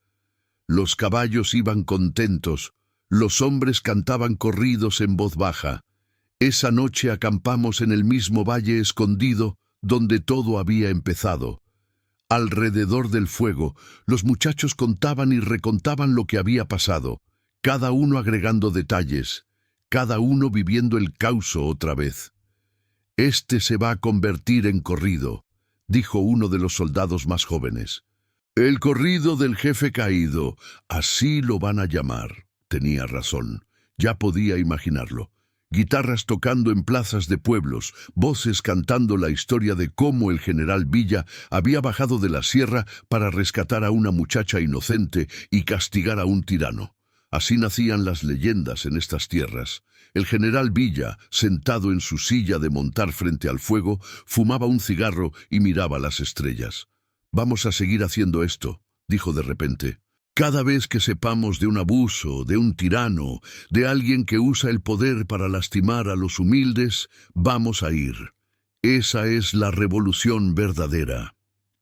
A: Los caballos iban contentos, los hombres cantaban corridos en voz baja. Esa noche acampamos en el mismo valle escondido donde todo había empezado. Alrededor del fuego, los muchachos contaban y recontaban lo que había pasado, cada uno agregando detalles, cada uno viviendo el caos otra vez. «Este se va a convertir en corrido», dijo uno de los soldados más jóvenes. «El corrido del jefe caído, así lo van a llamar». Tenía razón, ya podía imaginarlo. Guitarras tocando en plazas de pueblos, voces cantando la historia de cómo el general Villa había bajado de la sierra para rescatar a una muchacha inocente y castigar a un tirano. Así nacían las leyendas en estas tierras. El general Villa, sentado en su silla de montar frente al fuego, fumaba un cigarro y miraba las estrellas. «Vamos a seguir haciendo esto», dijo de repente. «Cada vez que sepamos de un abuso, de un tirano, de alguien que usa el poder para lastimar a los humildes, vamos a ir. Esa es la revolución verdadera».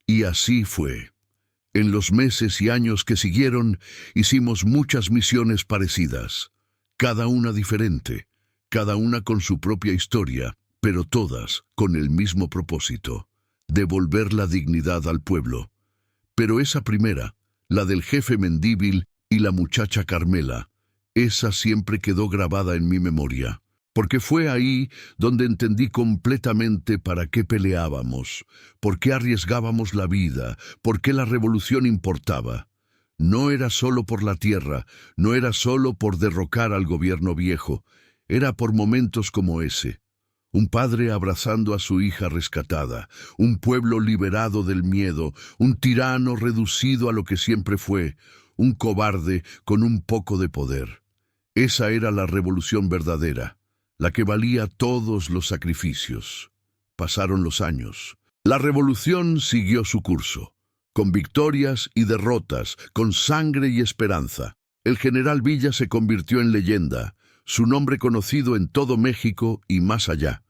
A: Y así fue. En los meses y años que siguieron, hicimos muchas misiones parecidas, cada una diferente, cada una con su propia historia, pero todas con el mismo propósito: devolver la dignidad al pueblo. Pero esa primera, la del jefe Mendívil y la muchacha Carmela, esa siempre quedó grabada en mi memoria, porque fue ahí donde entendí completamente para qué peleábamos, por qué arriesgábamos la vida, por qué la revolución importaba. No era solo por la tierra, no era solo por derrocar al gobierno viejo, era por momentos como ese. Un padre abrazando a su hija rescatada, un pueblo liberado del miedo, un tirano reducido a lo que siempre fue, un cobarde con un poco de poder. Esa era la revolución verdadera, la que valía todos los sacrificios. Pasaron los años. La revolución siguió su curso, con victorias y derrotas, con sangre y esperanza. El general Villa se convirtió en leyenda, su nombre conocido en todo México y más allá.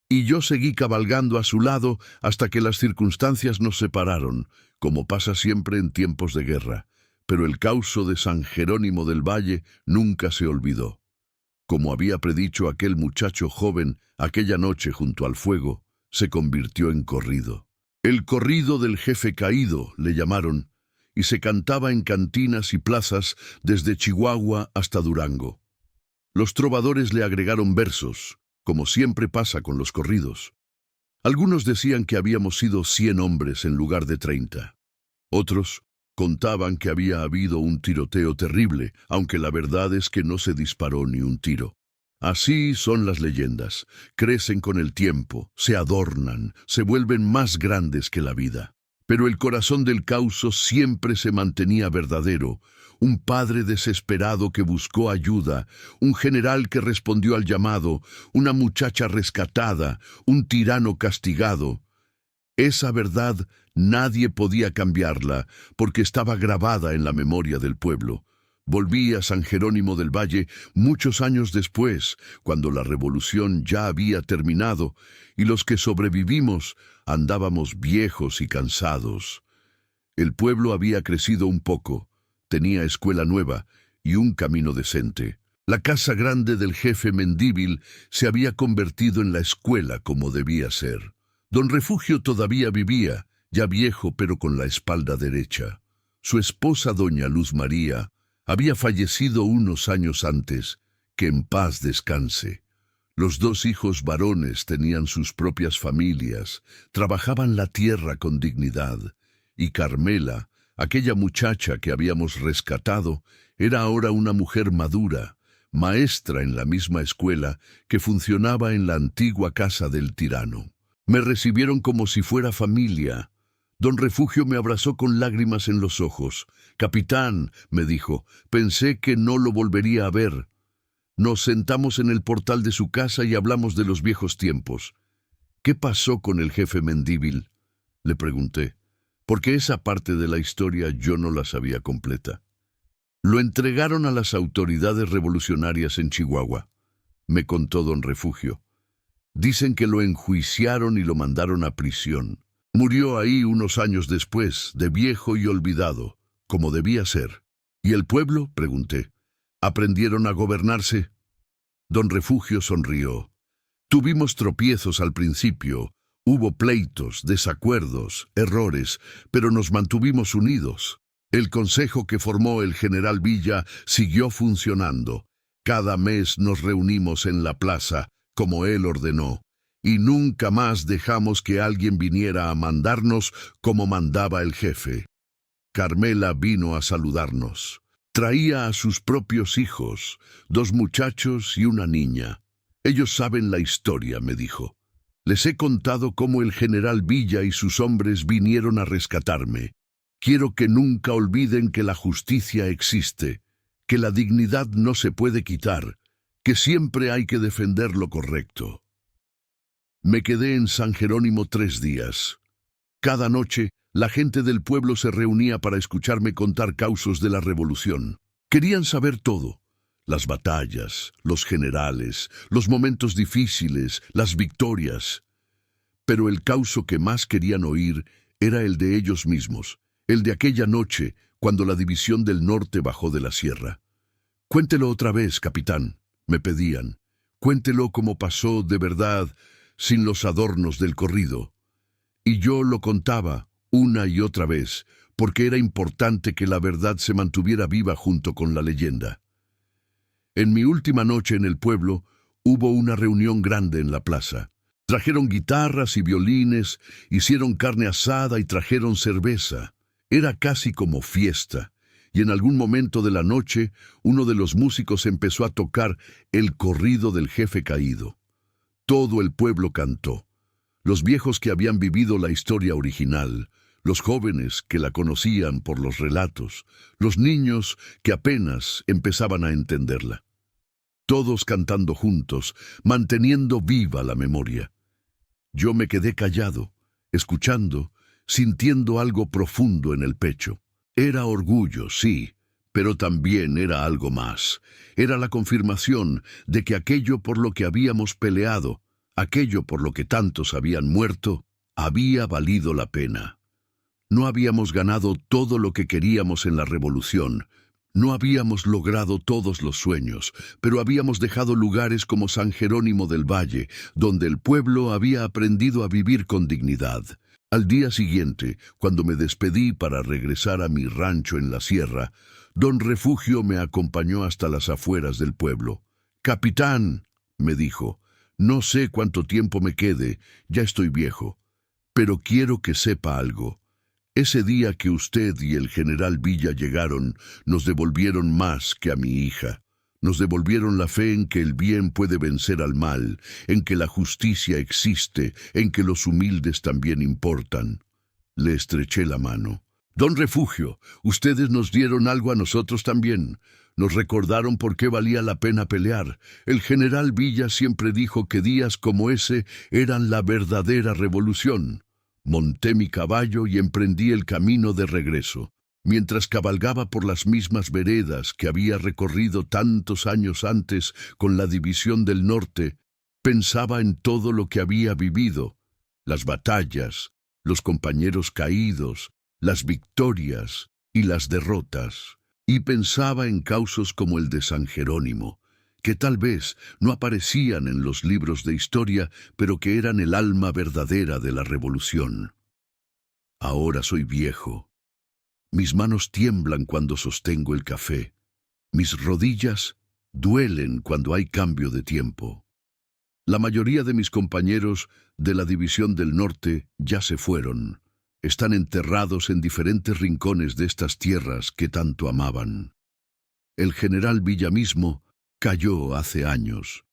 A: Y yo seguí cabalgando a su lado hasta que las circunstancias nos separaron, como pasa siempre en tiempos de guerra. Pero el causo de San Jerónimo del Valle nunca se olvidó. Como había predicho aquel muchacho joven aquella noche junto al fuego, se convirtió en corrido. El corrido del jefe caído, le llamaron, y se cantaba en cantinas y plazas desde Chihuahua hasta Durango. Los trovadores le agregaron versos, como siempre pasa con los corridos. Algunos decían que habíamos sido 100 hombres en lugar de 30. Otros contaban que había habido un tiroteo terrible, aunque la verdad es que no se disparó ni un tiro. Así son las leyendas. Crecen con el tiempo, se adornan, se vuelven más grandes que la vida. Pero el corazón del causo siempre se mantenía verdadero. Un padre desesperado que buscó ayuda, un general que respondió al llamado, una muchacha rescatada, un tirano castigado. Esa verdad nadie podía cambiarla porque estaba grabada en la memoria del pueblo. Volví a San Jerónimo del Valle muchos años después, cuando la revolución ya había terminado y los que sobrevivimos andábamos viejos y cansados. El pueblo había crecido un poco, tenía escuela nueva y un camino decente. La casa grande del jefe Mendívil se había convertido en la escuela como debía ser. Don Refugio todavía vivía, ya viejo pero con la espalda derecha. Su esposa doña Luz María había fallecido unos años antes, que en paz descanse. Los dos hijos varones tenían sus propias familias, trabajaban la tierra con dignidad, y Carmela, aquella muchacha que habíamos rescatado, era ahora una mujer madura, maestra en la misma escuela que funcionaba en la antigua casa del tirano. Me recibieron como si fuera familia. Don Refugio me abrazó con lágrimas en los ojos. «Capitán», me dijo, «pensé que no lo volvería a ver». Nos sentamos en el portal de su casa y hablamos de los viejos tiempos. «¿Qué pasó con el jefe Mendívil?», le pregunté, porque esa parte de la historia yo no la sabía completa. «Lo entregaron a las autoridades revolucionarias en Chihuahua», me contó don Refugio. «Dicen que lo enjuiciaron y lo mandaron a prisión. Murió ahí unos años después, de viejo y olvidado, como debía ser». «¿Y el pueblo?», pregunté. «¿Aprendieron a gobernarse?». Don Refugio sonrió. «Tuvimos tropiezos al principio, hubo pleitos, desacuerdos, errores, pero nos mantuvimos unidos. El consejo que formó el general Villa siguió funcionando. Cada mes nos reunimos en la plaza, como él ordenó, y nunca más dejamos que alguien viniera a mandarnos como mandaba el jefe». Carmela vino a saludarnos. Traía a sus propios hijos, 2 muchachos y una niña. «Ellos saben la historia», me dijo. «Les he contado cómo el general Villa y sus hombres vinieron a rescatarme. Quiero que nunca olviden que la justicia existe, que la dignidad no se puede quitar, que siempre hay que defender lo correcto». Me quedé en San Jerónimo 3 días. Cada noche, la gente del pueblo se reunía para escucharme contar causos de la revolución. Querían saber todo: las batallas, los generales, los momentos difíciles, las victorias. Pero el causo que más querían oír era el de ellos mismos, el de aquella noche, cuando la División del Norte bajó de la sierra. «Cuéntelo otra vez, capitán», me pedían. «Cuéntelo como pasó de verdad, sin los adornos del corrido». Y yo lo contaba una y otra vez, porque era importante que la verdad se mantuviera viva junto con la leyenda. En mi última noche en el pueblo, hubo una reunión grande en la plaza. Trajeron guitarras y violines, hicieron carne asada y trajeron cerveza. Era casi como fiesta, y en algún momento de la noche, uno de los músicos empezó a tocar el corrido del jefe caído. Todo el pueblo cantó. Los viejos que habían vivido la historia original, los jóvenes que la conocían por los relatos, los niños que apenas empezaban a entenderla. Todos cantando juntos, manteniendo viva la memoria. Yo me quedé callado, escuchando, sintiendo algo profundo en el pecho. Era orgullo, sí, pero también era algo más. Era la confirmación de que aquello por lo que habíamos peleado, aquello por lo que tantos habían muerto, había valido la pena. No habíamos ganado todo lo que queríamos en la revolución, no habíamos logrado todos los sueños, pero habíamos dejado lugares como San Jerónimo del Valle, donde el pueblo había aprendido a vivir con dignidad. Al día siguiente, cuando me despedí para regresar a mi rancho en la sierra, don Refugio me acompañó hasta las afueras del pueblo. «Capitán», me dijo, «no sé cuánto tiempo me quede, ya estoy viejo, pero quiero que sepa algo. Ese día que usted y el general Villa llegaron, nos devolvieron más que a mi hija. Nos devolvieron la fe en que el bien puede vencer al mal, en que la justicia existe, en que los humildes también importan. Le estreché la mano. Don Refugio, ustedes nos dieron algo a nosotros también. Nos recordaron por qué valía la pena pelear. El general Villa siempre dijo que días como ese eran la verdadera revolución. Monté mi caballo y emprendí el camino de regreso. Mientras cabalgaba por las mismas veredas que había recorrido tantos años antes con la División del Norte, pensaba en todo lo que había vivido, las batallas, los compañeros caídos, las victorias y las derrotas, y pensaba en causos como el de San Jerónimo, que tal vez no aparecían en los libros de historia, pero que eran el alma verdadera de la revolución. Ahora soy viejo. Mis manos tiemblan cuando sostengo el café. Mis rodillas duelen cuando hay cambio de tiempo. La mayoría de mis compañeros de la División del Norte ya se fueron. Están enterrados en diferentes rincones de estas tierras que tanto amaban. El general Villa mismo cayó hace años,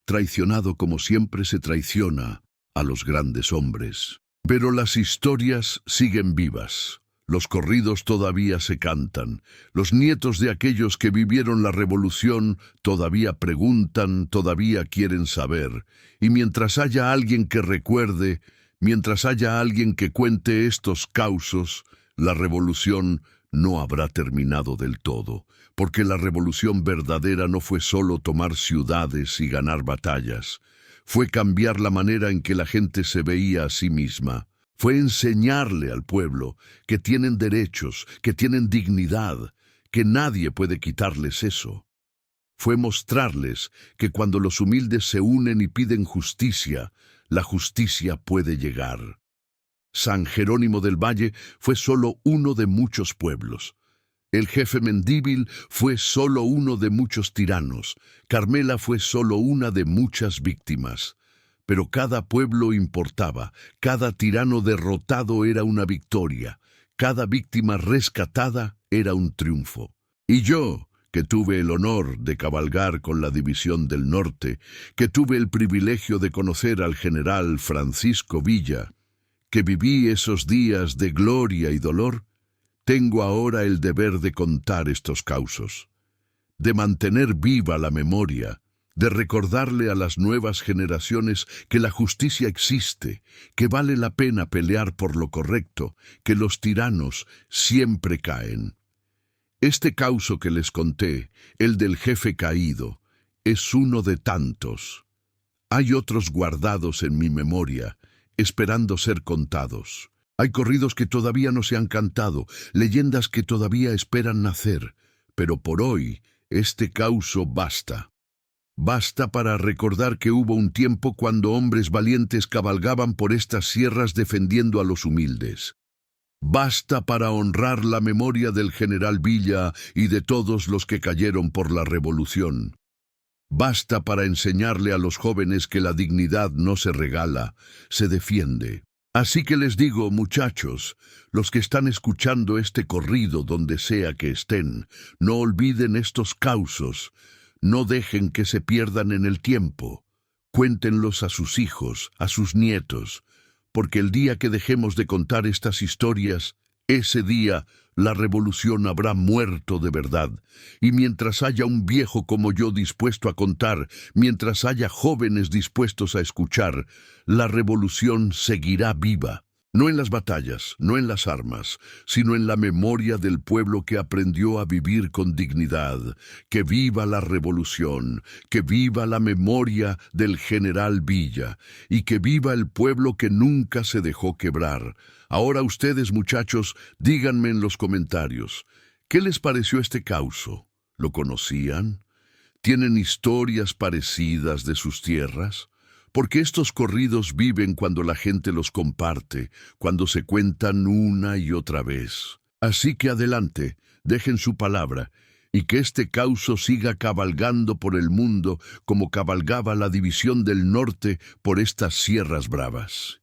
A: traicionado como siempre se traiciona a los grandes hombres. Pero las historias siguen vivas. Los corridos todavía se cantan. Los nietos de aquellos que vivieron la revolución todavía preguntan, todavía quieren saber. Y mientras haya alguien que recuerde, mientras haya alguien que cuente estos causos, la revolución no habrá terminado del todo, porque la revolución verdadera no fue solo tomar ciudades y ganar batallas. Fue cambiar la manera en que la gente se veía a sí misma. Fue enseñarle al pueblo que tienen derechos, que tienen dignidad, que nadie puede quitarles eso. Fue mostrarles que cuando los humildes se unen y piden justicia, la justicia puede llegar. San Jerónimo del Valle fue solo uno de muchos pueblos. El jefe Mendívil fue solo uno de muchos tiranos. Carmela fue solo una de muchas víctimas. Pero cada pueblo importaba, cada tirano derrotado era una victoria, cada víctima rescatada era un triunfo. Y yo, que tuve el honor de cabalgar con la División del Norte, que tuve el privilegio de conocer al general Francisco Villa, que viví esos días de gloria y dolor, tengo ahora el deber de contar estos causos, de mantener viva la memoria, de recordarle a las nuevas generaciones que la justicia existe, que vale la pena pelear por lo correcto, que los tiranos siempre caen. Este causo que les conté, el del jefe caído, es uno de tantos. Hay otros guardados en mi memoria, esperando ser contados. Hay corridos que todavía no se han cantado, leyendas que todavía esperan nacer, pero por hoy este causo basta. Basta para recordar que hubo un tiempo cuando hombres valientes cabalgaban por estas sierras defendiendo a los humildes. Basta para honrar la memoria del general Villa y de todos los que cayeron por la revolución. Basta para enseñarle a los jóvenes que la dignidad no se regala, se defiende. Así que les digo, muchachos, los que están escuchando este corrido donde sea que estén, no olviden estos causos. No dejen que se pierdan en el tiempo. Cuéntenlos a sus hijos, a sus nietos, porque el día que dejemos de contar estas historias, ese día la revolución habrá muerto de verdad. Y mientras haya un viejo como yo dispuesto a contar, mientras haya jóvenes dispuestos a escuchar, la revolución seguirá viva. No en las batallas, no en las armas, sino en la memoria del pueblo que aprendió a vivir con dignidad. Que viva la revolución, que viva la memoria del general Villa, y que viva el pueblo que nunca se dejó quebrar. Ahora ustedes, muchachos, díganme en los comentarios, ¿qué les pareció este causo? ¿Lo conocían? ¿Tienen historias parecidas de sus tierras? Porque estos corridos viven cuando la gente los comparte, cuando se cuentan una y otra vez. Así que adelante, dejen su palabra, y que este causo siga cabalgando por el mundo como cabalgaba la División del Norte por estas sierras bravas.